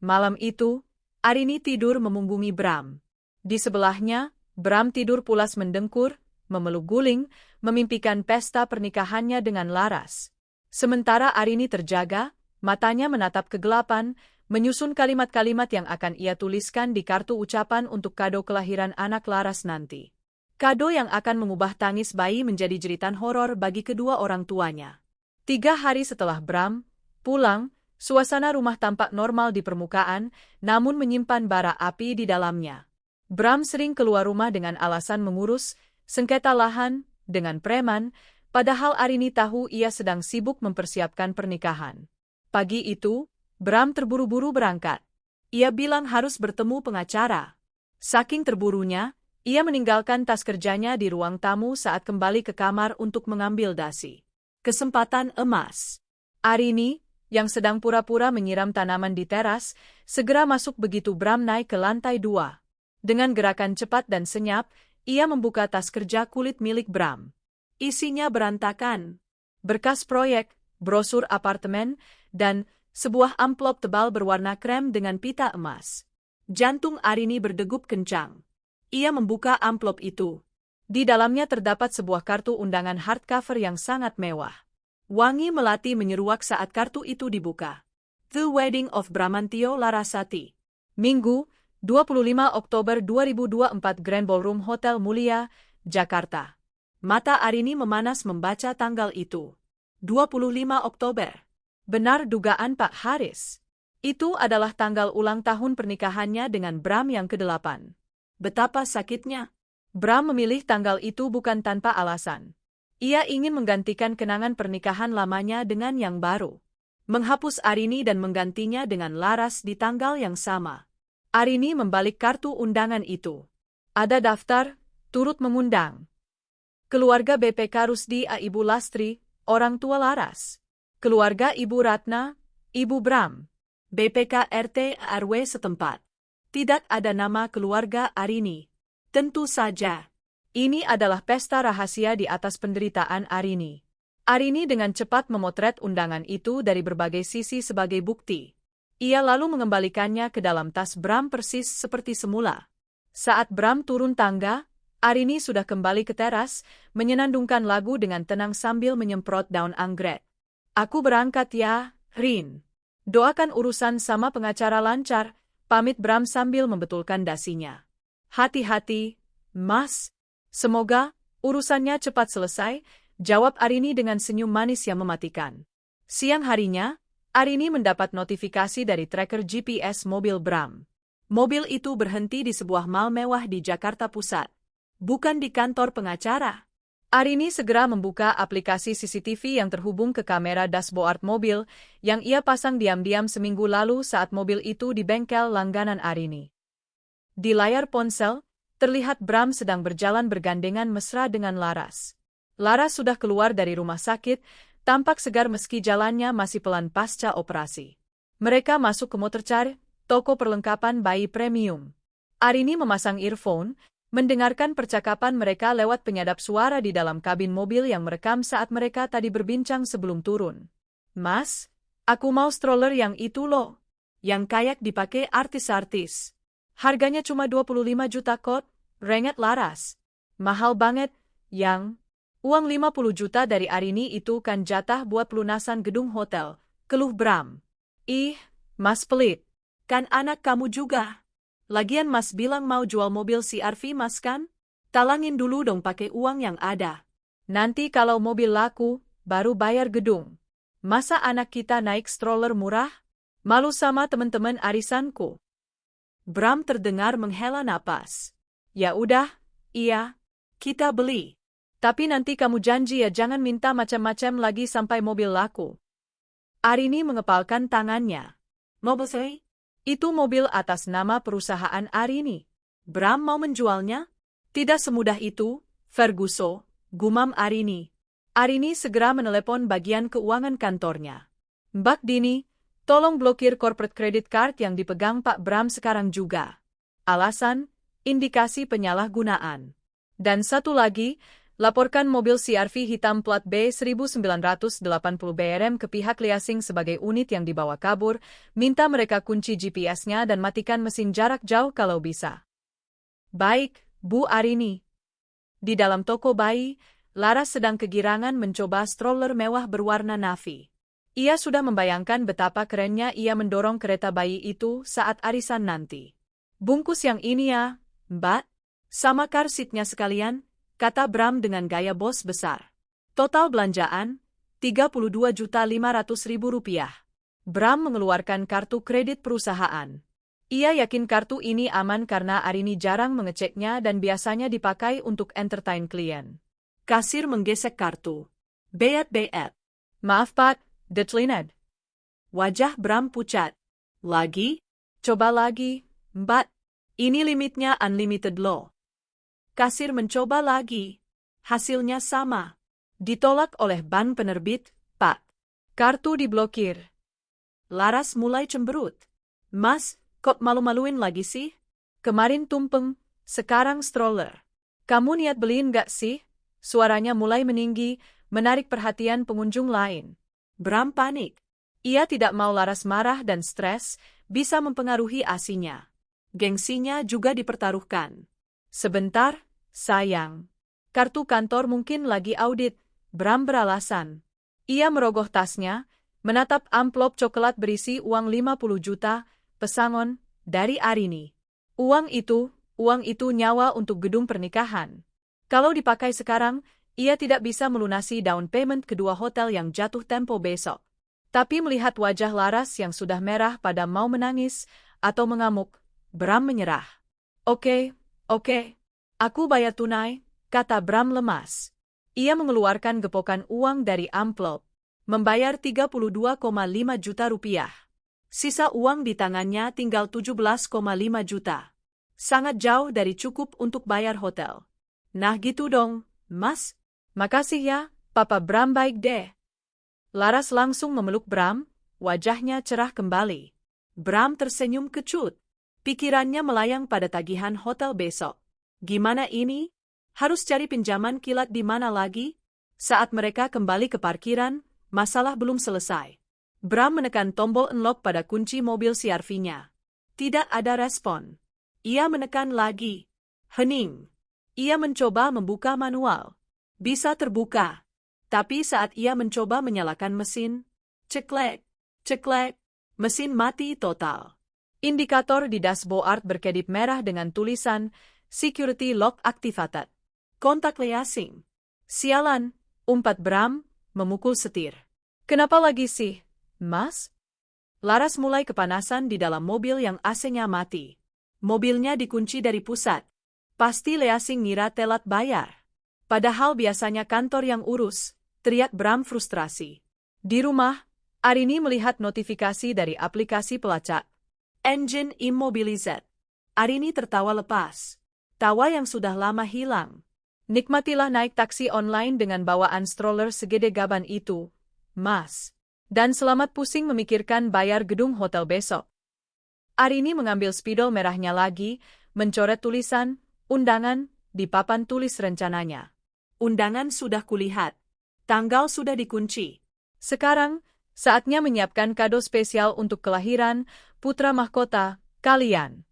Malam itu, Arini tidur memunggungi Bram. Di sebelahnya, Bram tidur pulas mendengkur, memeluk guling, memimpikan pesta pernikahannya dengan Laras. Sementara Arini terjaga, matanya menatap kegelapan, menyusun kalimat-kalimat yang akan ia tuliskan di kartu ucapan untuk kado kelahiran anak Laras nanti. Kado yang akan mengubah tangis bayi menjadi jeritan horor bagi kedua orang tuanya. 3 hari setelah Bram pulang, suasana rumah tampak normal di permukaan, namun menyimpan bara api di dalamnya. Bram sering keluar rumah dengan alasan mengurus sengketa lahan dengan preman, padahal Arini tahu ia sedang sibuk mempersiapkan pernikahan. Pagi itu, Bram terburu-buru berangkat. Ia bilang harus bertemu pengacara. Saking terburunya, ia meninggalkan tas kerjanya di ruang tamu saat kembali ke kamar untuk mengambil dasi. Kesempatan emas. Arini, yang sedang pura-pura menyiram tanaman di teras, segera masuk begitu Bram naik ke lantai 2. Dengan gerakan cepat dan senyap, ia membuka tas kerja kulit milik Bram. Isinya berantakan. Berkas proyek, brosur apartemen, dan sebuah amplop tebal berwarna krem dengan pita emas. Jantung Arini berdegup kencang. Ia membuka amplop itu. Di dalamnya terdapat sebuah kartu undangan hardcover yang sangat mewah. Wangi melati menyeruak saat kartu itu dibuka. The Wedding of Bramantio Larasati. Minggu, 25 Oktober 2024 Grand Ballroom Hotel Mulia, Jakarta. Mata Arini memanas membaca tanggal itu. 25 Oktober. Benar dugaan Pak Haris. Itu adalah tanggal ulang tahun pernikahannya dengan Bram yang ke-8. Betapa sakitnya. Bram memilih tanggal itu bukan tanpa alasan. Ia ingin menggantikan kenangan pernikahan lamanya dengan yang baru. Menghapus Arini dan menggantinya dengan Laras di tanggal yang sama. Arini membalik kartu undangan itu. Ada daftar, turut mengundang. Keluarga BPK Rusdi A. Ibu Lastri, orang tua Laras. Keluarga Ibu Ratna, Ibu Bram. BPK RT RW setempat. Tidak ada nama keluarga Arini. Tentu saja. Ini adalah pesta rahasia di atas penderitaan Arini. Arini dengan cepat memotret undangan itu dari berbagai sisi sebagai bukti. Ia lalu mengembalikannya ke dalam tas Bram persis seperti semula. Saat Bram turun tangga, Arini sudah kembali ke teras, menyenandungkan lagu dengan tenang sambil menyemprot daun anggrek. Aku berangkat ya, Rin. Doakan urusan sama pengacara lancar, pamit Bram sambil membetulkan dasinya. Hati-hati, Mas. Semoga urusannya cepat selesai, jawab Arini dengan senyum manis yang mematikan. Siang harinya, Arini mendapat notifikasi dari tracker GPS mobil Bram. Mobil itu berhenti di sebuah mal mewah di Jakarta Pusat. Bukan di kantor pengacara. Arini segera membuka aplikasi CCTV yang terhubung ke kamera dashboard mobil yang ia pasang diam-diam seminggu lalu saat mobil itu di bengkel langganan Arini. Di layar ponsel, terlihat Bram sedang berjalan bergandengan mesra dengan Laras. Laras sudah keluar dari rumah sakit, tampak segar meski jalannya masih pelan pasca operasi. Mereka masuk ke Motorcar, toko perlengkapan bayi premium. Arini memasang earphone, mendengarkan percakapan mereka lewat penyadap suara di dalam kabin mobil yang merekam saat mereka tadi berbincang sebelum turun. Mas, aku mau stroller yang itu loh. Yang kayak dipakai artis-artis. Harganya cuma 25 juta kok, renget Laras. Mahal banget, yang. Uang 50 juta dari Arini itu kan jatah buat pelunasan gedung hotel, keluh Bram. Ih, Mas pelit. Kan anak kamu juga. Lagian Mas bilang mau jual mobil CR-V Mas kan? Talangin dulu dong pakai uang yang ada. Nanti kalau mobil laku, baru bayar gedung. Masa anak kita naik stroller murah? Malu sama teman-teman arisanku. Bram terdengar menghela napas. Ya udah, iya, kita beli. Tapi nanti kamu janji ya jangan minta macam-macam lagi sampai mobil laku. Arini mengepalkan tangannya. Mobil saya? Itu mobil atas nama perusahaan Arini. Bram mau menjualnya? Tidak semudah itu, Ferguso, gumam Arini. Arini segera menelepon bagian keuangan kantornya. Mbak Dini, tolong blokir corporate credit card yang dipegang Pak Bram sekarang juga. Alasan, indikasi penyalahgunaan. Dan satu lagi, laporkan mobil CR-V hitam plat B1980 BRM ke pihak leasing sebagai unit yang dibawa kabur, minta mereka kunci GPS-nya dan matikan mesin jarak jauh kalau bisa. Baik, Bu Arini. Di dalam toko bayi, Laras sedang kegirangan mencoba stroller mewah berwarna navy. Ia sudah membayangkan betapa kerennya ia mendorong kereta bayi itu saat arisan nanti. Bungkus yang ini ya, Mbak, sama car seat-nya sekalian, kata Bram dengan gaya bos besar. Total belanjaan, Rp32.500.000. Bram mengeluarkan kartu kredit perusahaan. Ia yakin kartu ini aman karena Arini jarang mengeceknya dan biasanya dipakai untuk entertain klien. Kasir menggesek kartu. Beat. Maaf Pak, declined. Wajah Bram pucat. Lagi? Coba lagi, Mbak. Ini limitnya unlimited loh. Kasir mencoba lagi. Hasilnya sama. Ditolak oleh bank penerbit, Pak. Kartu diblokir. Laras mulai cemberut. Mas, kok malu-maluin lagi sih? Kemarin tumpeng, sekarang stroller. Kamu niat beliin gak sih? Suaranya mulai meninggi, menarik perhatian pengunjung lain. Bram panik. Ia tidak mau Laras marah dan stres, bisa mempengaruhi asinya. Gengsinya juga dipertaruhkan. Sebentar, sayang. Kartu kantor mungkin lagi audit, Bram beralasan. Ia merogoh tasnya, menatap amplop coklat berisi uang 50 juta, pesangon, dari Arini. Uang itu nyawa untuk gedung pernikahan. Kalau dipakai sekarang, ia tidak bisa melunasi down payment kedua hotel yang jatuh tempo besok. Tapi melihat wajah Laras yang sudah merah pada mau menangis atau mengamuk, Bram menyerah. Oke, aku bayar tunai, kata Bram lemas. Ia mengeluarkan gepokan uang dari amplop, membayar 32,5 juta rupiah. Sisa uang di tangannya tinggal 17,5 juta. Sangat jauh dari cukup untuk bayar hotel. Nah gitu dong, Mas. Makasih ya, Papa Bram baik deh. Laras langsung memeluk Bram, wajahnya cerah kembali. Bram tersenyum kecut. Pikirannya melayang pada tagihan hotel besok. Gimana ini? Harus cari pinjaman kilat di mana lagi? Saat mereka kembali ke parkiran, masalah belum selesai. Bram menekan tombol unlock pada kunci mobil CR-V-nya. Tidak ada respon. Ia menekan lagi. Hening. Ia mencoba membuka manual. Bisa terbuka. Tapi saat ia mencoba menyalakan mesin, ceklek, mesin mati total. Indikator di dashboard berkedip merah dengan tulisan Security Lock Activated. Kontak leasing. Sialan, umpat Bram, memukul setir. Kenapa lagi sih, Mas? Laras mulai kepanasan di dalam mobil yang AC-nya mati. Mobilnya dikunci dari pusat. Pasti leasing ngira telat bayar. Padahal biasanya kantor yang urus, teriak Bram frustrasi. Di rumah, Arini melihat notifikasi dari aplikasi pelacak. Engine immobilized. Arini tertawa lepas. Tawa yang sudah lama hilang. Nikmatilah naik taksi online dengan bawaan stroller segede gaban itu, Mas. Dan selamat pusing memikirkan bayar gedung hotel besok. Arini mengambil spidol merahnya lagi, mencoret tulisan, undangan, di papan tulis rencananya. Undangan sudah kulihat. Tanggal sudah dikunci. Sekarang, saatnya menyiapkan kado spesial untuk kelahiran putra mahkota kalian.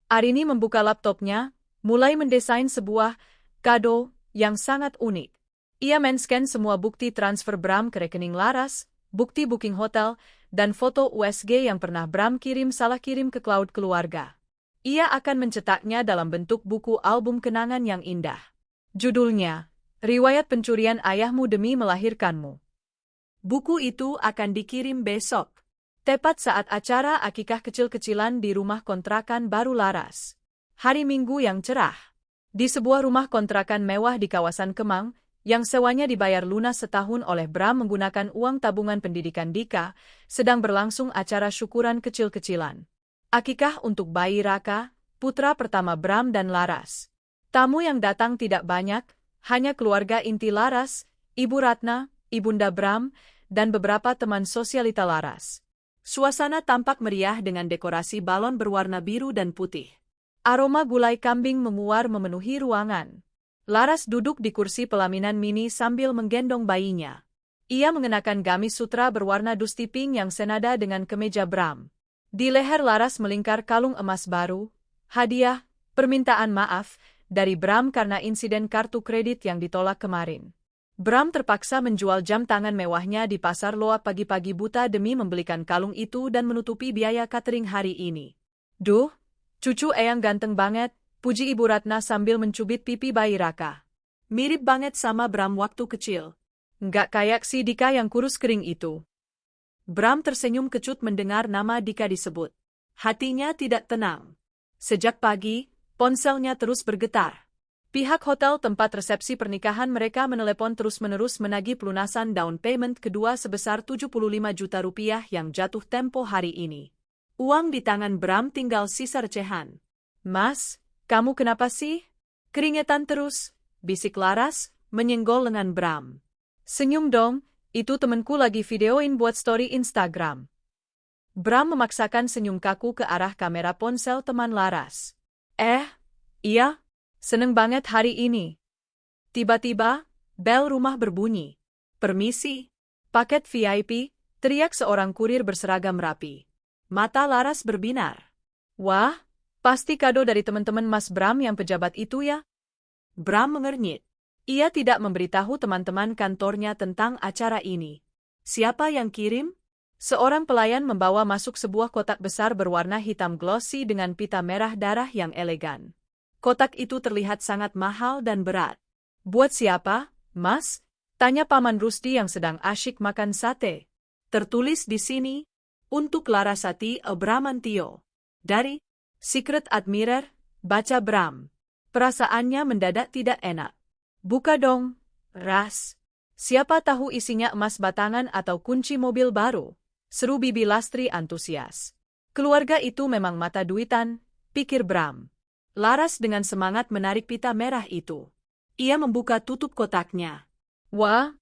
Arini membuka laptopnya, mulai mendesain sebuah kado yang sangat unik. Ia men-scan semua bukti transfer Bram ke rekening Laras, bukti booking hotel, dan foto USG yang pernah Bram salah kirim ke cloud keluarga. Ia akan mencetaknya dalam bentuk buku album kenangan yang indah. Judulnya, Riwayat Pencurian Ayahmu Demi Melahirkanmu. Buku itu akan dikirim besok, tepat saat acara akikah kecil-kecilan di rumah kontrakan baru Laras. Hari Minggu yang cerah. Di sebuah rumah kontrakan mewah di kawasan Kemang, yang sewanya dibayar lunas setahun oleh Bram menggunakan uang tabungan pendidikan Dika, sedang berlangsung acara syukuran kecil-kecilan. Akikah untuk bayi Raka, putra pertama Bram dan Laras. Tamu yang datang tidak banyak, hanya keluarga inti Laras, Ibu Ratna, Ibunda Bram, dan beberapa teman sosialita Laras. Suasana tampak meriah dengan dekorasi balon berwarna biru dan putih. Aroma gulai kambing menguar memenuhi ruangan. Laras duduk di kursi pelaminan mini sambil menggendong bayinya. Ia mengenakan gamis sutra berwarna dusty pink yang senada dengan kemeja Bram. Di leher Laras melingkar kalung emas baru, hadiah, permintaan maaf, dari Bram karena insiden kartu kredit yang ditolak kemarin. Bram terpaksa menjual jam tangan mewahnya di pasar Loa pagi-pagi buta demi membelikan kalung itu dan menutupi biaya catering hari ini. Duh, cucu eyang ganteng banget, puji Ibu Ratna sambil mencubit pipi bayi Raka. Mirip banget sama Bram waktu kecil. Nggak kayak si Dika yang kurus kering itu. Bram tersenyum kecut mendengar nama Dika disebut. Hatinya tidak tenang. Sejak pagi, ponselnya terus bergetar. Pihak hotel tempat resepsi pernikahan mereka menelepon terus-menerus menagih pelunasan down payment kedua sebesar 75 juta rupiah yang jatuh tempo hari ini. Uang di tangan Bram tinggal sisa recehan. Mas, kamu kenapa sih? Keringetan terus, bisik Laras, menyenggol lengan Bram. Senyum dong, itu temenku lagi videoin buat story Instagram. Bram memaksakan senyum kaku ke arah kamera ponsel teman Laras. Iya, seneng banget hari ini. Tiba-tiba, bel rumah berbunyi. Permisi, paket VIP, teriak seorang kurir berseragam rapi. Mata Laras berbinar. Wah, pasti kado dari teman-teman Mas Bram yang pejabat itu ya? Bram mengernyit. Ia tidak memberitahu teman-teman kantornya tentang acara ini. Siapa yang kirim? Seorang pelayan membawa masuk sebuah kotak besar berwarna hitam glossy dengan pita merah darah yang elegan. Kotak itu terlihat sangat mahal dan berat. Buat siapa, Mas? Tanya Paman Rusdi yang sedang asyik makan sate. Tertulis di sini, untuk Larasati Bramantio. Dari Secret Admirer, baca Bram. Perasaannya mendadak tidak enak. Buka dong, Ras. Siapa tahu isinya emas batangan atau kunci mobil baru. Seru Bibi Lastri antusias. Keluarga itu memang mata duitan, pikir Bram. Laras dengan semangat menarik pita merah itu. Ia membuka tutup kotaknya. Wah,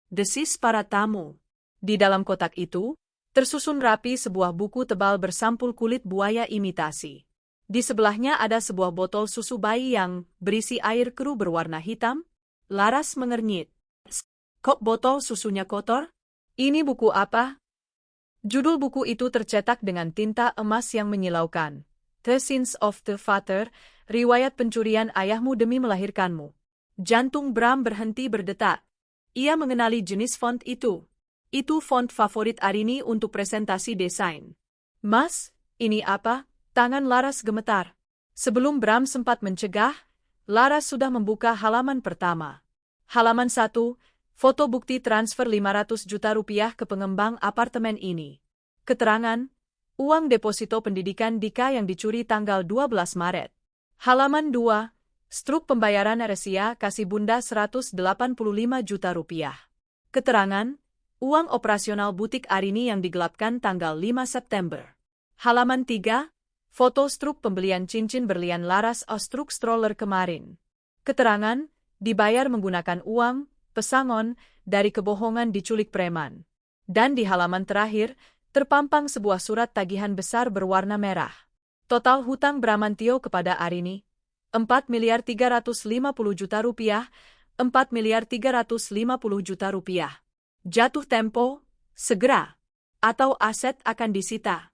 desis para tamu. Di dalam kotak itu, tersusun rapi sebuah buku tebal bersampul kulit buaya imitasi. Di sebelahnya ada sebuah botol susu bayi yang berisi air keruh berwarna hitam. Laras mengernyit. Kok botol susunya kotor? Ini buku apa? Judul buku itu tercetak dengan tinta emas yang menyilaukan. The Sins of the Father, Riwayat Pencurian Ayahmu Demi Melahirkanmu. Jantung Bram berhenti berdetak. Ia mengenali jenis font itu. Itu font favorit Arini untuk presentasi desain. Mas, ini apa? Tangan Laras gemetar. Sebelum Bram sempat mencegah, Laras sudah membuka halaman pertama. Halaman 1, foto bukti transfer 500 juta rupiah ke pengembang apartemen ini. Keterangan, uang deposito pendidikan Dika yang dicuri tanggal 12 Maret. Halaman 2, struk pembayaran Resia kasih Bunda 185 juta rupiah. Keterangan, uang operasional butik Arini yang digelapkan tanggal 5 September. Halaman 3, foto struk pembelian cincin berlian Laras struk stroller kemarin. Keterangan, dibayar menggunakan uang, pesangon, dari kebohongan diculik preman. Dan di halaman terakhir, terpampang sebuah surat tagihan besar berwarna merah. Total hutang Bramantio kepada Arini, 4.350 juta rupiah, 4.350 juta rupiah. Jatuh tempo, segera, atau aset akan disita.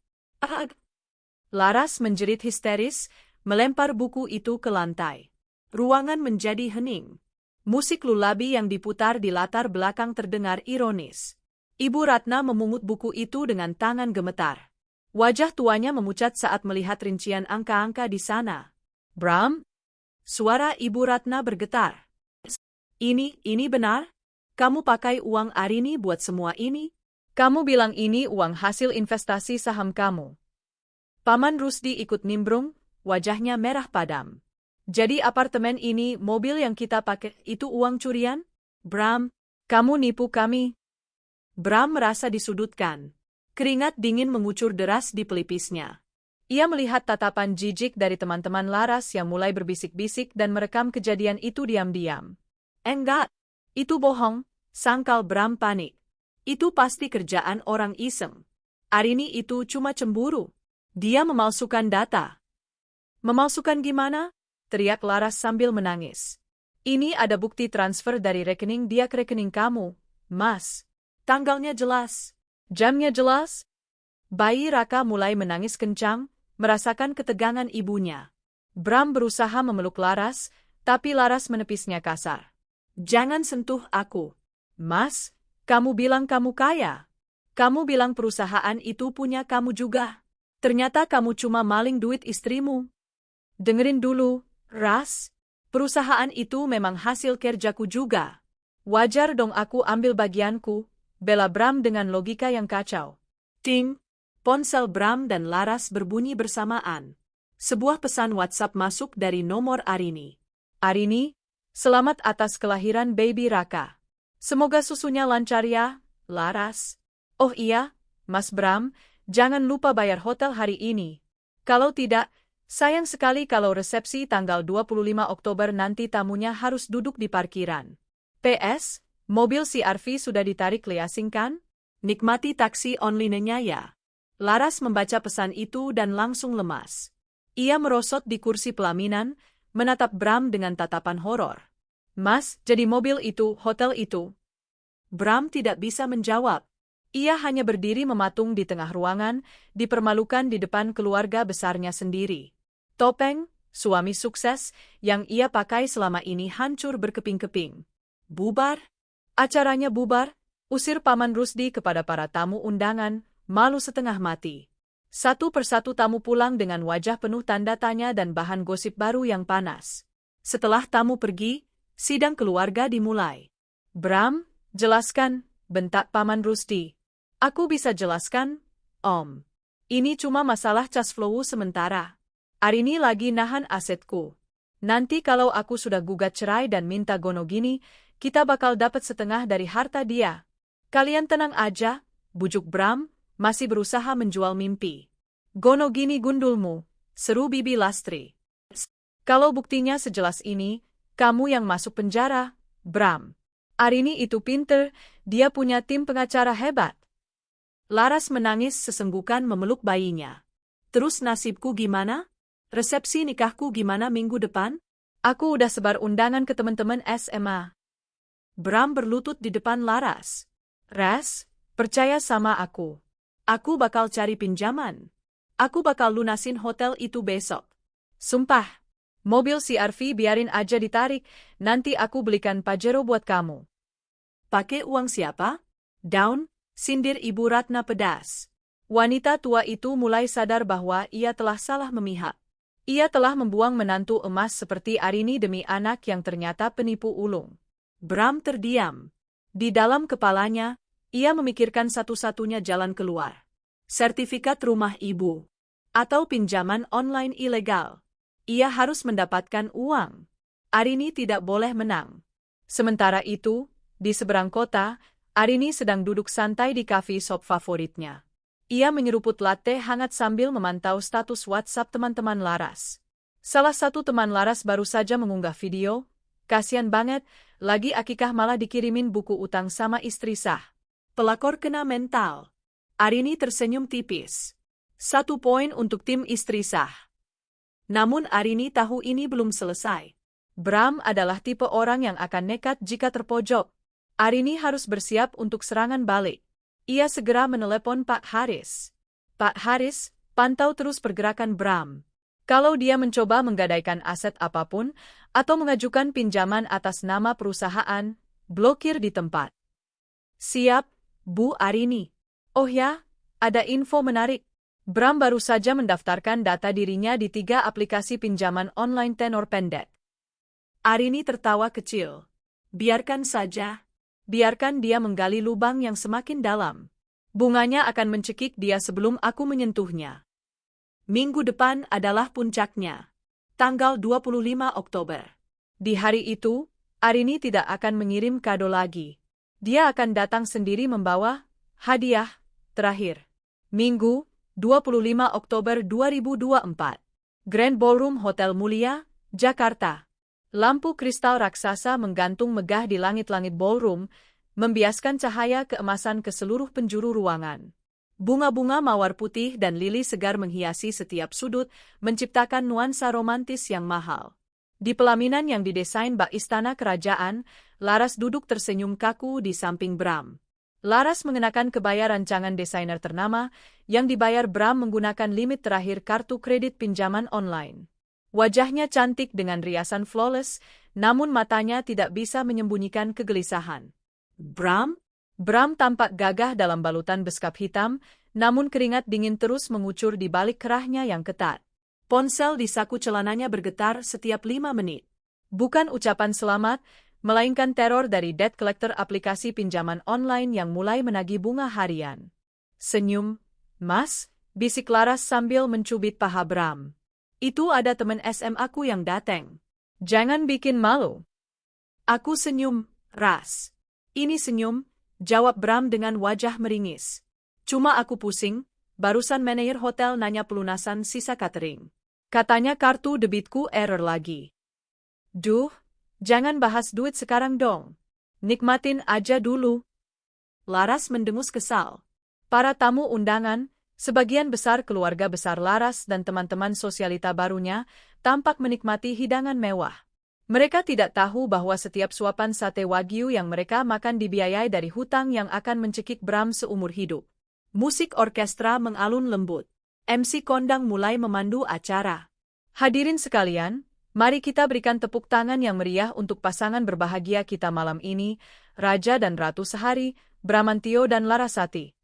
Laras menjerit histeris, melempar buku itu ke lantai. Ruangan menjadi hening. Musik lulabi yang diputar di latar belakang terdengar ironis. Ibu Ratna memungut buku itu dengan tangan gemetar. Wajah tuanya memucat saat melihat rincian angka-angka di sana. Bram? Suara Ibu Ratna bergetar. Ini benar? Kamu pakai uang Arini buat semua ini? Kamu bilang ini uang hasil investasi saham kamu. Paman Rusdi ikut nimbrung, wajahnya merah padam. Jadi apartemen ini, mobil yang kita pakai, itu uang curian? Bram, kamu nipu kami. Bram merasa disudutkan. Keringat dingin mengucur deras di pelipisnya. Ia melihat tatapan jijik dari teman-teman Laras yang mulai berbisik-bisik dan merekam kejadian itu diam-diam. Enggak, itu bohong, sangkal Bram panik. Itu pasti kerjaan orang iseng. Arini itu cuma cemburu. Dia memalsukan data. Memalsukan gimana? Teriak Laras sambil menangis. Ini ada bukti transfer dari rekening dia ke rekening kamu, Mas. Tanggalnya jelas. Jamnya jelas. Bayi Raka mulai menangis kencang, merasakan ketegangan ibunya. Bram berusaha memeluk Laras, tapi Laras menepisnya kasar. Jangan sentuh aku. Mas, kamu bilang kamu kaya. Kamu bilang perusahaan itu punya kamu juga. Ternyata kamu cuma maling duit istrimu. Dengerin dulu, Ras. Perusahaan itu memang hasil kerjaku juga. Wajar dong aku ambil bagianku, bela Bram dengan logika yang kacau. Ting! Ponsel Bram dan Laras berbunyi bersamaan. Sebuah pesan WhatsApp masuk dari nomor Arini. Arini, selamat atas kelahiran baby Raka. Semoga susunya lancar ya, Laras. Oh iya, Mas Bram, jangan lupa bayar hotel hari ini. Kalau tidak, sayang sekali kalau resepsi tanggal 25 Oktober nanti tamunya harus duduk di parkiran. PS, mobil CR-V sudah ditarik liasing kan? Nikmati taksi online-nya ya. Laras membaca pesan itu dan langsung lemas. Ia merosot di kursi pelaminan, menatap Bram dengan tatapan horor. Mas, jadi mobil itu, hotel itu. Bram tidak bisa menjawab. Ia hanya berdiri mematung di tengah ruangan, dipermalukan di depan keluarga besarnya sendiri. Topeng, suami sukses, yang ia pakai selama ini hancur berkeping-keping. Bubar? Acaranya bubar, usir Paman Rusdi kepada para tamu undangan, malu setengah mati. Satu persatu tamu pulang dengan wajah penuh tanda tanya dan bahan gosip baru yang panas. Setelah tamu pergi, sidang keluarga dimulai. Bram, jelaskan, bentak Paman Rusdi. Aku bisa jelaskan, Om. Ini cuma masalah cash flow sementara. Arini lagi nahan asetku. Nanti kalau aku sudah gugat cerai dan minta gono gini, kita bakal dapat setengah dari harta dia. Kalian tenang aja, bujuk Bram, masih berusaha menjual mimpi. Gono gini gundulmu, seru Bibi Lastri. Kalau buktinya sejelas ini, kamu yang masuk penjara, Bram. Arini itu pinter, dia punya tim pengacara hebat. Laras menangis sesenggukan memeluk bayinya. Terus nasibku gimana? Resepsi nikahku gimana minggu depan? Aku udah sebar undangan ke teman-teman SMA. Bram berlutut di depan Laras. Ras, percaya sama aku. Aku bakal cari pinjaman. Aku bakal lunasin hotel itu besok. Sumpah. Mobil CR-V biarin aja ditarik, nanti aku belikan Pajero buat kamu. Pakai uang siapa? Daun, sindir Ibu Ratna pedas. Wanita tua itu mulai sadar bahwa ia telah salah memihak. Ia telah membuang menantu emas seperti Arini demi anak yang ternyata penipu ulung. Bram terdiam. Di dalam kepalanya, ia memikirkan satu-satunya jalan keluar. Sertifikat rumah ibu. Atau pinjaman online ilegal. Ia harus mendapatkan uang. Arini tidak boleh menang. Sementara itu, di seberang kota, Arini sedang duduk santai di cafe shop favoritnya. Ia menyeruput latte hangat sambil memantau status WhatsApp teman-teman Laras. Salah satu teman Laras baru saja mengunggah video. Kasian banget, lagi akikah malah dikirimin buku utang sama istri sah. Pelakor kena mental. Arini tersenyum tipis. 1 poin untuk tim istri sah. Namun Arini tahu ini belum selesai. Bram adalah tipe orang yang akan nekat jika terpojok. Arini harus bersiap untuk serangan balik. Ia segera menelepon Pak Haris. Pak Haris, pantau terus pergerakan Bram. Kalau dia mencoba menggadaikan aset apapun, atau mengajukan pinjaman atas nama perusahaan, blokir di tempat. Siap, Bu Arini. Oh ya, ada info menarik. Bram baru saja mendaftarkan data dirinya di 3 aplikasi pinjaman online tenor pendek. Arini tertawa kecil. Biarkan saja. Biarkan dia menggali lubang yang semakin dalam. Bunganya akan mencekik dia sebelum aku menyentuhnya. Minggu depan adalah puncaknya. Tanggal 25 Oktober. Di hari itu, Arini tidak akan mengirim kado lagi. Dia akan datang sendiri membawa hadiah terakhir. Minggu, 25 Oktober 2024. Grand Ballroom Hotel Mulia, Jakarta. Lampu kristal raksasa menggantung megah di langit-langit ballroom, membiaskan cahaya keemasan ke seluruh penjuru ruangan. Bunga-bunga mawar putih dan lili segar menghiasi setiap sudut, menciptakan nuansa romantis yang mahal. Di pelaminan yang didesain bak istana kerajaan, Laras duduk tersenyum kaku di samping Bram. Laras mengenakan kebaya rancangan desainer ternama, yang dibayar Bram menggunakan limit terakhir kartu kredit pinjaman online. Wajahnya cantik dengan riasan flawless, namun matanya tidak bisa menyembunyikan kegelisahan. Bram? Bram tampak gagah dalam balutan beskap hitam, namun keringat dingin terus mengucur di balik kerahnya yang ketat. Ponsel di saku celananya bergetar setiap 5 menit. Bukan ucapan selamat, melainkan teror dari debt collector aplikasi pinjaman online yang mulai menagih bunga harian. Senyum, Mas, bisik Laras sambil mencubit paha Bram. Itu ada temen SM aku yang dateng. Jangan bikin malu. Aku senyum, Ras. Ini senyum, jawab Bram dengan wajah meringis. Cuma aku pusing, barusan manajer hotel nanya pelunasan sisa catering. Katanya kartu debitku error lagi. Duh, jangan bahas duit sekarang dong. Nikmatin aja dulu. Laras mendengus kesal. Para tamu undangan, sebagian besar keluarga besar Laras dan teman-teman sosialita barunya, tampak menikmati hidangan mewah. Mereka tidak tahu bahwa setiap suapan sate wagyu yang mereka makan dibiayai dari hutang yang akan mencekik Bram seumur hidup. Musik orkestra mengalun lembut. MC kondang mulai memandu acara. Hadirin sekalian, mari kita berikan tepuk tangan yang meriah untuk pasangan berbahagia kita malam ini, Raja dan Ratu Sehari, Bramantio dan Larasati.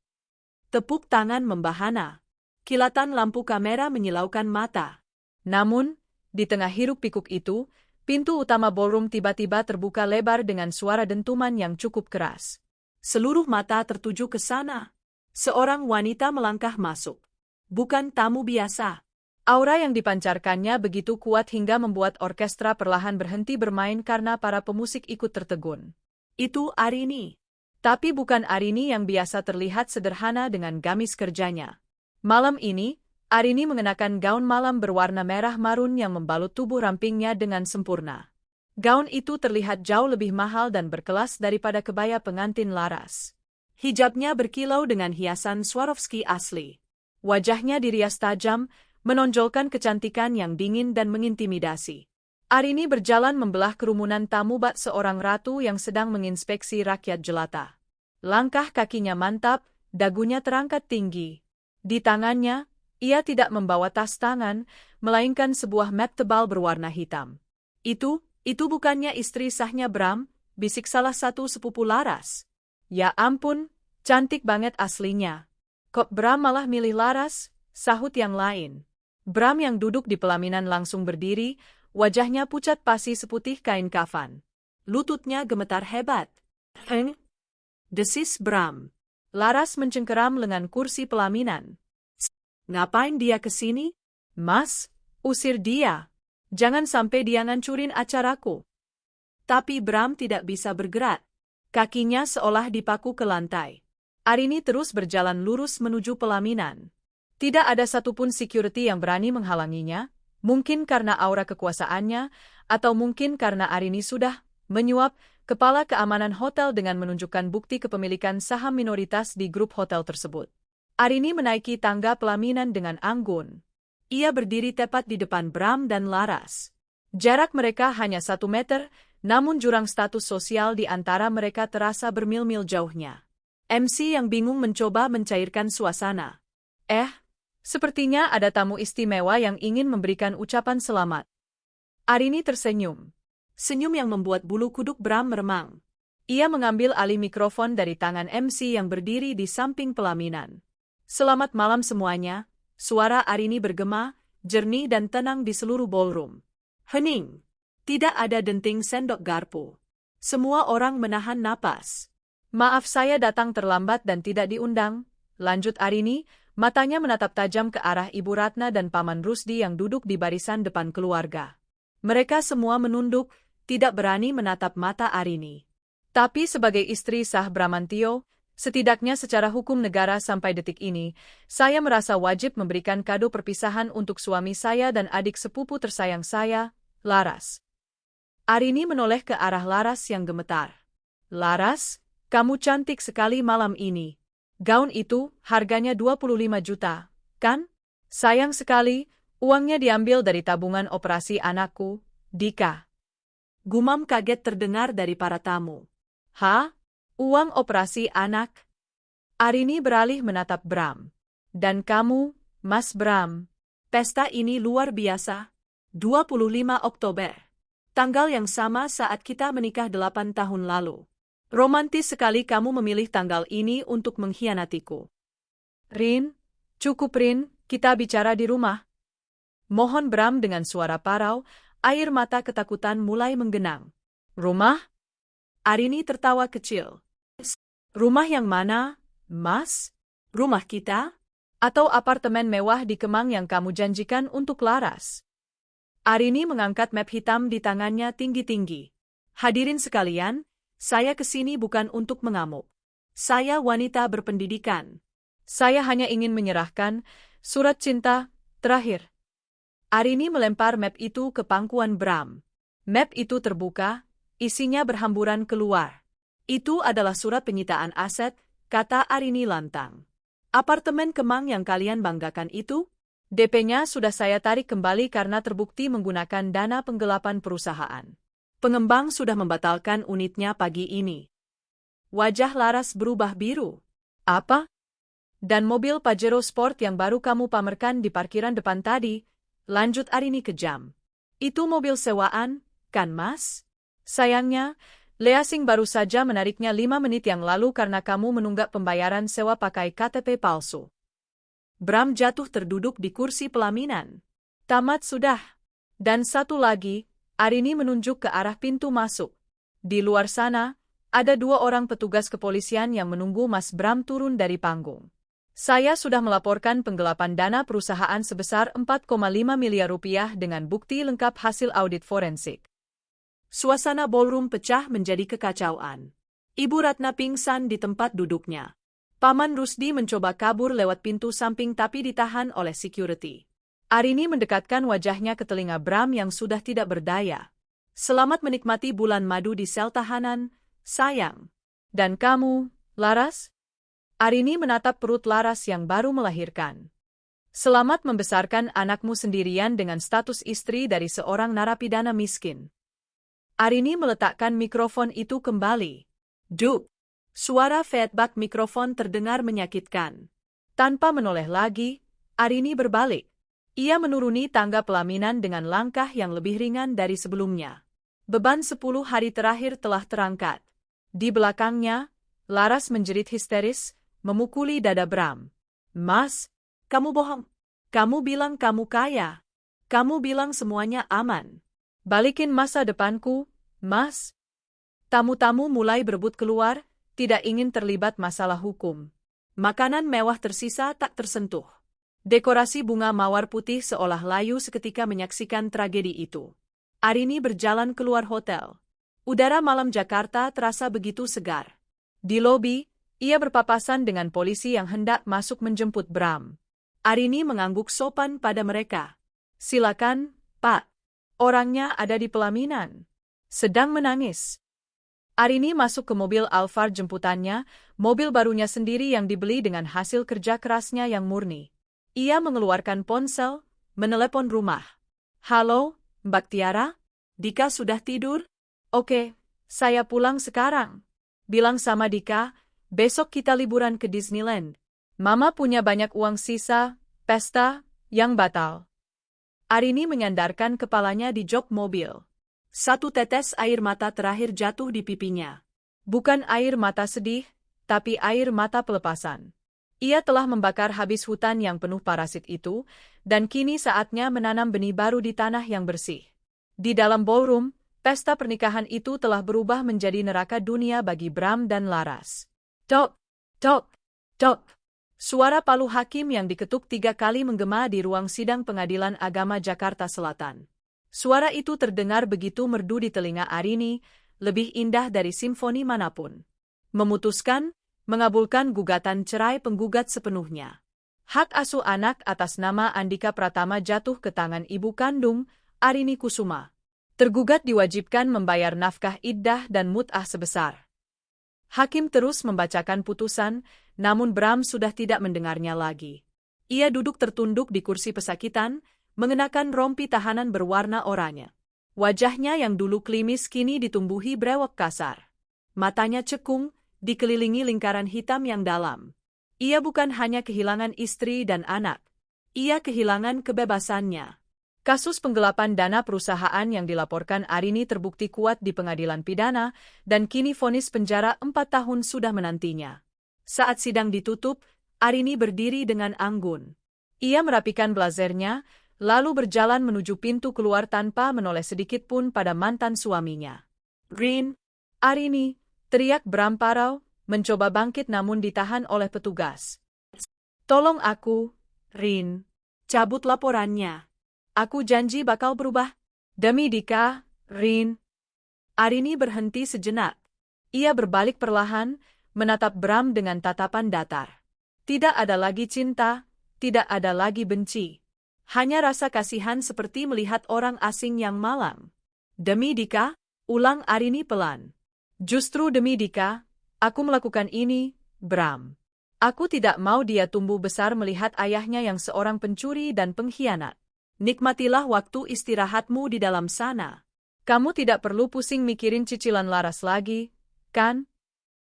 Tepuk tangan membahana. Kilatan lampu kamera menyilaukan mata. Namun, di tengah hiruk-pikuk itu, pintu utama ballroom tiba-tiba terbuka lebar dengan suara dentuman yang cukup keras. Seluruh mata tertuju ke sana. Seorang wanita melangkah masuk. Bukan tamu biasa. Aura yang dipancarkannya begitu kuat hingga membuat orkestra perlahan berhenti bermain karena para pemusik ikut tertegun. Itu Arini. Tapi bukan Arini yang biasa terlihat sederhana dengan gamis kerjanya. Malam ini, Arini mengenakan gaun malam berwarna merah marun yang membalut tubuh rampingnya dengan sempurna. Gaun itu terlihat jauh lebih mahal dan berkelas daripada kebaya pengantin Laras. Hijabnya berkilau dengan hiasan Swarovski asli. Wajahnya dirias tajam, menonjolkan kecantikan yang dingin dan mengintimidasi. Arini berjalan membelah kerumunan tamu bak seorang ratu yang sedang menginspeksi rakyat jelata. Langkah kakinya mantap, dagunya terangkat tinggi. Di tangannya, ia tidak membawa tas tangan, melainkan sebuah map tebal berwarna hitam. Itu bukannya istri sahnya Bram, bisik salah satu sepupu Laras. Ya ampun, cantik banget aslinya. Kok Bram malah milih Laras, sahut yang lain. Bram yang duduk di pelaminan langsung berdiri, wajahnya pucat pasi seputih kain kafan. Lututnya gemetar hebat. Desis Bram. Laras mencengkeram lengan kursi pelaminan. Ngapain dia kesini? Mas, usir dia. Jangan sampai dia ngancurin acaraku. Tapi Bram tidak bisa bergerak. Kakinya seolah dipaku ke lantai. Arini terus berjalan lurus menuju pelaminan. Tidak ada satupun security yang berani menghalanginya, mungkin karena aura kekuasaannya, atau mungkin karena Arini sudah menyuap kepala keamanan hotel dengan menunjukkan bukti kepemilikan saham minoritas di grup hotel tersebut. Arini menaiki tangga pelaminan dengan anggun. Ia berdiri tepat di depan Bram dan Laras. Jarak mereka hanya 1 meter, namun jurang status sosial di antara mereka terasa bermil-mil jauhnya. MC yang bingung mencoba mencairkan suasana. Sepertinya ada tamu istimewa yang ingin memberikan ucapan selamat. Arini tersenyum. Senyum yang membuat bulu kuduk Bram meremang. Ia mengambil alih mikrofon dari tangan MC yang berdiri di samping pelaminan. Selamat malam semuanya, Suara Arini bergema, jernih dan tenang di seluruh ballroom. Hening. Tidak ada denting sendok garpu. Semua orang menahan napas. Maaf saya datang terlambat dan tidak diundang, lanjut Arini, matanya menatap tajam ke arah Ibu Ratna dan Paman Rusdi yang duduk di barisan depan keluarga. Mereka semua menunduk, tidak berani menatap mata Arini. Tapi sebagai istri sah Bramantio, setidaknya secara hukum negara sampai detik ini, saya merasa wajib memberikan kado perpisahan untuk suami saya dan adik sepupu tersayang saya, Laras. Arini menoleh ke arah Laras yang gemetar. Laras, kamu cantik sekali malam ini. Gaun itu harganya 25 juta, kan? Sayang sekali, uangnya diambil dari tabungan operasi anakku, Dika. Gumam kaget terdengar dari para tamu. Hah? Uang operasi anak? Arini beralih menatap Bram. Dan kamu, Mas Bram, pesta ini luar biasa. 25 Oktober. Tanggal yang sama saat kita menikah 8 tahun lalu. Romantis sekali kamu memilih tanggal ini untuk mengkhianatiku. Rin, cukup Rin, kita bicara di rumah. Mohon Bram dengan suara parau, air mata ketakutan mulai menggenang. Rumah? Arini tertawa kecil. Rumah yang mana, Mas? Rumah kita? Atau apartemen mewah di Kemang yang kamu janjikan untuk Laras? Arini mengangkat map hitam di tangannya tinggi-tinggi. Hadirin sekalian, saya kesini bukan untuk mengamuk. Saya wanita berpendidikan. Saya hanya ingin menyerahkan surat cinta terakhir. Arini melempar map itu ke pangkuan Bram. Map itu terbuka, isinya berhamburan keluar. Itu adalah surat penyitaan aset, kata Arini lantang. Apartemen Kemang yang kalian banggakan itu? DP-nya sudah saya tarik kembali karena terbukti menggunakan dana penggelapan perusahaan. Pengembang sudah membatalkan unitnya pagi ini. Wajah Laras berubah biru. Apa? Dan mobil Pajero Sport yang baru kamu pamerkan di parkiran depan tadi, lanjut Arini kejam. Itu mobil sewaan, kan Mas? Sayangnya, Leasing baru saja menariknya 5 menit yang lalu karena kamu menunggak pembayaran sewa pakai KTP palsu. Bram jatuh terduduk di kursi pelaminan. Tamat sudah. Dan satu lagi, Arini menunjuk ke arah pintu masuk. Di luar sana, ada 2 orang petugas kepolisian yang menunggu Mas Bram turun dari panggung. Saya sudah melaporkan penggelapan dana perusahaan sebesar 4,5 miliar rupiah dengan bukti lengkap hasil audit forensik. Suasana ballroom pecah menjadi kekacauan. Ibu Ratna pingsan di tempat duduknya. Paman Rusdi mencoba kabur lewat pintu samping tapi ditahan oleh security. Arini mendekatkan wajahnya ke telinga Bram yang sudah tidak berdaya. Selamat menikmati bulan madu di sel tahanan, sayang. Dan kamu, Laras? Arini menatap perut Laras yang baru melahirkan. Selamat membesarkan anakmu sendirian dengan status istri dari seorang narapidana miskin. Arini meletakkan mikrofon itu kembali. Duk! Suara feedback mikrofon terdengar menyakitkan. Tanpa menoleh lagi, Arini berbalik. Ia menuruni tangga pelaminan dengan langkah yang lebih ringan dari sebelumnya. Beban 10 hari terakhir telah terangkat. Di belakangnya, Laras menjerit histeris, memukuli dada Bram. Mas, kamu bohong. Kamu bilang kamu kaya. Kamu bilang semuanya aman. Balikin masa depanku, Mas. Tamu-tamu mulai berebut keluar, tidak ingin terlibat masalah hukum. Makanan mewah tersisa tak tersentuh. Dekorasi bunga mawar putih seolah layu seketika menyaksikan tragedi itu. Arini berjalan keluar hotel. Udara malam Jakarta terasa begitu segar. Di lobi, ia berpapasan dengan polisi yang hendak masuk menjemput Bram. Arini mengangguk sopan pada mereka. Silakan, Pak. Orangnya ada di pelaminan. Sedang menangis. Arini masuk ke mobil Alphard jemputannya, mobil barunya sendiri yang dibeli dengan hasil kerja kerasnya yang murni. Ia mengeluarkan ponsel, menelepon rumah. Halo, Mbak Tiara? Dika sudah tidur? Oke, saya pulang sekarang. Bilang sama Dika, besok kita liburan ke Disneyland. Mama punya banyak uang sisa, pesta, yang batal. Arini menyandarkan kepalanya di jok mobil. Satu tetes air mata terakhir jatuh di pipinya. Bukan air mata sedih, tapi air mata pelepasan. Ia telah membakar habis hutan yang penuh parasit itu, dan kini saatnya menanam benih baru di tanah yang bersih. Di dalam ballroom, pesta pernikahan itu telah berubah menjadi neraka dunia bagi Bram dan Laras. Tok, tok, tok. Suara palu hakim yang diketuk 3 kali menggema di ruang sidang Pengadilan Agama Jakarta Selatan. Suara itu terdengar begitu merdu di telinga Arini, lebih indah dari simfoni manapun. Memutuskan, mengabulkan gugatan cerai penggugat sepenuhnya. Hak asuh anak atas nama Andika Pratama jatuh ke tangan ibu kandung, Arini Kusuma. Tergugat diwajibkan membayar nafkah iddah dan mut'ah sebesar. Hakim terus membacakan putusan, namun Bram sudah tidak mendengarnya lagi. Ia duduk tertunduk di kursi pesakitan, mengenakan rompi tahanan berwarna oranye. Wajahnya yang dulu klimis kini ditumbuhi brewok kasar. Matanya cekung, dikelilingi lingkaran hitam yang dalam. Ia bukan hanya kehilangan istri dan anak. Ia kehilangan kebebasannya. Kasus penggelapan dana perusahaan yang dilaporkan Arini terbukti kuat di pengadilan pidana, dan kini vonis penjara 4 tahun sudah menantinya. Saat sidang ditutup, Arini berdiri dengan anggun. Ia merapikan blazernya, lalu berjalan menuju pintu keluar tanpa menoleh sedikit pun pada mantan suaminya. "Rin, Arini," teriak Bram Parau, mencoba bangkit namun ditahan oleh petugas. "Tolong aku, Rin. Cabut laporannya. Aku janji bakal berubah. Demi Dika, Rin." Arini berhenti sejenak. Ia berbalik perlahan, menatap Bram dengan tatapan datar. Tidak ada lagi cinta, tidak ada lagi benci. Hanya rasa kasihan seperti melihat orang asing yang malang. "Demi Dika," ulang Arini pelan. "Justru demi Dika, aku melakukan ini, Bram. Aku tidak mau dia tumbuh besar melihat ayahnya yang seorang pencuri dan pengkhianat. Nikmatilah waktu istirahatmu di dalam sana. Kamu tidak perlu pusing mikirin cicilan Laras lagi, kan?"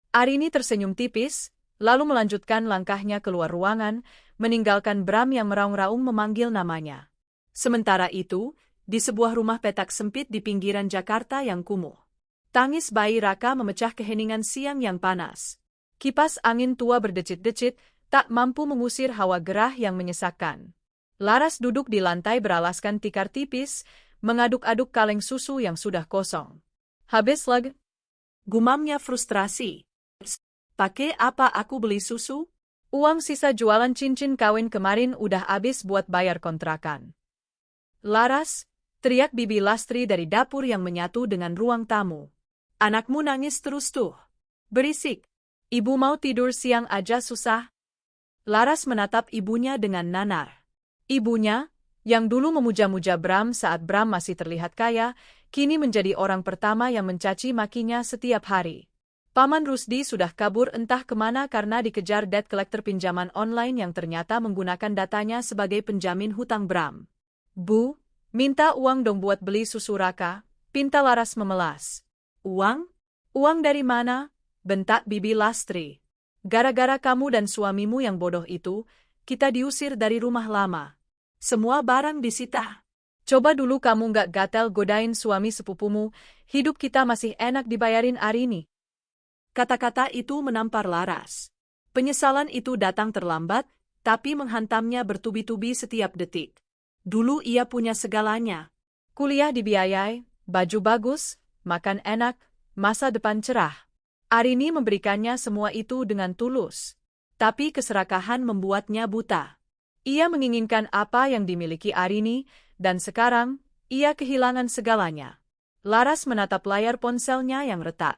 Arini tersenyum tipis, lalu melanjutkan langkahnya keluar ruangan, meninggalkan Bram yang meraung-raung memanggil namanya. Sementara itu, di sebuah rumah petak sempit di pinggiran Jakarta yang kumuh, tangis bayi Raka memecah keheningan siang yang panas. Kipas angin tua berdecit-decit, tak mampu mengusir hawa gerah yang menyesakkan. Laras duduk di lantai beralaskan tikar tipis, mengaduk-aduk kaleng susu yang sudah kosong. "Habis lag," gumamnya frustrasi. "Pakai apa aku beli susu? Uang sisa jualan cincin kawin kemarin udah habis buat bayar kontrakan." "Laras," teriak Bibi Lastri dari dapur yang menyatu dengan ruang tamu. "Anakmu nangis terus tuh. Berisik. Ibu mau tidur siang aja susah." Laras menatap ibunya dengan nanar. Ibunya, yang dulu memuja-muja Bram saat Bram masih terlihat kaya, kini menjadi orang pertama yang mencaci makinya setiap hari. Paman Rusdi sudah kabur entah kemana karena dikejar debt collector pinjaman online yang ternyata menggunakan datanya sebagai penjamin hutang Bram. "Bu, minta uang dong buat beli susu Raka," pinta Laras memelas. "Uang? Uang dari mana?" bentak Bibi Lastri. "Gara-gara kamu dan suamimu yang bodoh itu, kita diusir dari rumah lama. Semua barang disita. Coba dulu kamu nggak gatel godain suami sepupumu, hidup kita masih enak dibayarin Arini." Kata-kata itu menampar Laras. Penyesalan itu datang terlambat, tapi menghantamnya bertubi-tubi setiap detik. Dulu ia punya segalanya. Kuliah dibiayai, baju bagus, makan enak, masa depan cerah. Arini memberikannya semua itu dengan tulus. Tapi keserakahan membuatnya buta. Ia menginginkan apa yang dimiliki Arini, dan sekarang, ia kehilangan segalanya. Laras menatap layar ponselnya yang retak.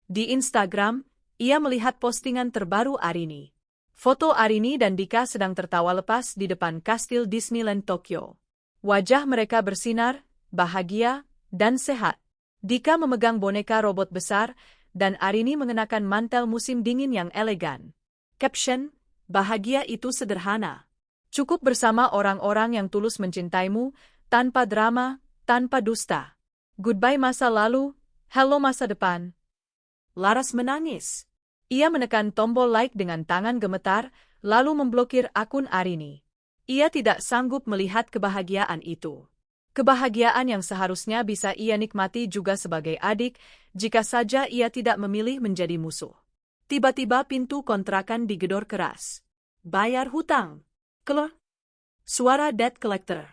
Di Instagram, ia melihat postingan terbaru Arini. Foto Arini dan Dika sedang tertawa lepas di depan kastil Disneyland Tokyo. Wajah mereka bersinar, bahagia, dan sehat. Dika memegang boneka robot besar, dan Arini mengenakan mantel musim dingin yang elegan. Caption, "Bahagia itu sederhana. Cukup bersama orang-orang yang tulus mencintaimu, tanpa drama, tanpa dusta. Goodbye masa lalu, hello masa depan." Laras menangis. Ia menekan tombol like dengan tangan gemetar, lalu memblokir akun Arini. Ia tidak sanggup melihat kebahagiaan itu. Kebahagiaan yang seharusnya bisa ia nikmati juga sebagai adik, jika saja ia tidak memilih menjadi musuh. Tiba-tiba pintu kontrakan digedor keras. Bayar hutang. Kelor. Suara debt collector.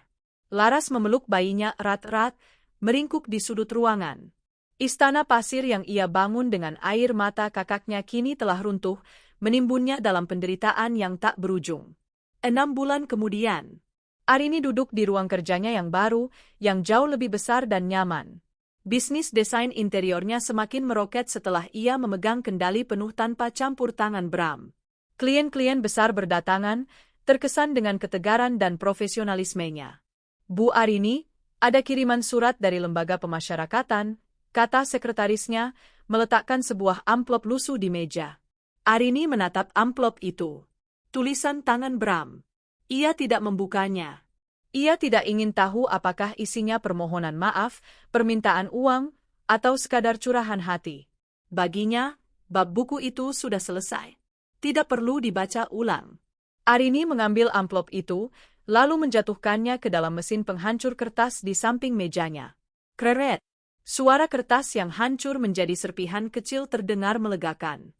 Laras memeluk bayinya erat-erat, meringkuk di sudut ruangan. Istana pasir yang ia bangun dengan air mata kakaknya kini telah runtuh, menimbunnya dalam penderitaan yang tak berujung. 6 bulan kemudian, Arini duduk di ruang kerjanya yang baru, yang jauh lebih besar dan nyaman. Bisnis desain interiornya semakin meroket setelah ia memegang kendali penuh tanpa campur tangan Bram. Klien-klien besar berdatangan, terkesan dengan ketegaran dan profesionalismenya. Bu Arini, ada kiriman surat dari lembaga pemasyarakatan, kata sekretarisnya, meletakkan sebuah amplop lusuh di meja. Arini menatap amplop itu. Tulisan tangan Bram. Ia tidak membukanya. Ia tidak ingin tahu apakah isinya permohonan maaf, permintaan uang, atau sekadar curahan hati. Baginya, bab buku itu sudah selesai. Tidak perlu dibaca ulang. Arini mengambil amplop itu, lalu menjatuhkannya ke dalam mesin penghancur kertas di samping mejanya. Kreret! Suara kertas yang hancur menjadi serpihan kecil terdengar melegakan.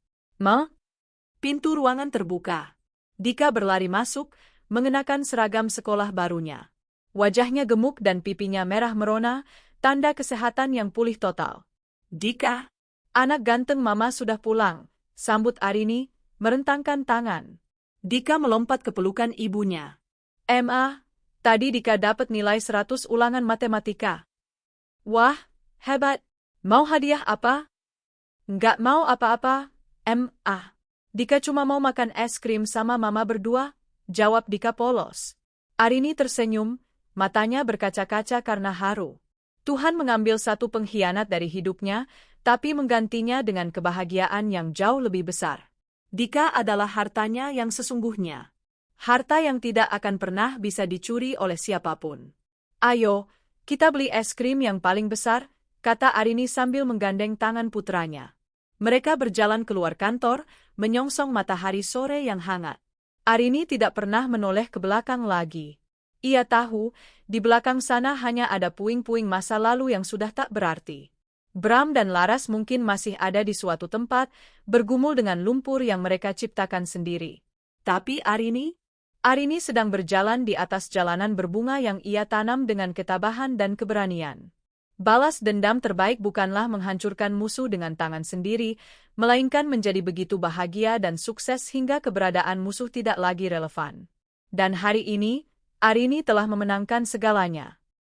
Pintu ruangan terbuka. Dika berlari masuk, mengenakan seragam sekolah barunya. Wajahnya gemuk dan pipinya merah merona, tanda kesehatan yang pulih total. Dika, anak ganteng mama sudah pulang, sambut Arini, merentangkan tangan. Dika melompat ke pelukan ibunya. Tadi Dika dapat nilai 100 ulangan matematika. Wah, hebat. Mau hadiah apa? Nggak mau apa-apa, Dika cuma mau makan es krim sama mama berdua, jawab Dika polos. Arini tersenyum, matanya berkaca-kaca karena haru. Tuhan mengambil satu pengkhianat dari hidupnya, tapi menggantinya dengan kebahagiaan yang jauh lebih besar. Dika adalah hartanya yang sesungguhnya. Harta yang tidak akan pernah bisa dicuri oleh siapapun. Ayo, kita beli es krim yang paling besar, kata Arini sambil menggandeng tangan putranya. Mereka berjalan keluar kantor, menyongsong matahari sore yang hangat. Arini tidak pernah menoleh ke belakang lagi. Ia tahu, di belakang sana hanya ada puing-puing masa lalu yang sudah tak berarti. Bram dan Laras mungkin masih ada di suatu tempat, bergumul dengan lumpur yang mereka ciptakan sendiri. Tapi Arini sedang berjalan di atas jalanan berbunga yang ia tanam dengan ketabahan dan keberanian. Balas dendam terbaik bukanlah menghancurkan musuh dengan tangan sendiri, melainkan menjadi begitu bahagia dan sukses hingga keberadaan musuh tidak lagi relevan. Dan hari ini, Arini telah memenangkan segalanya.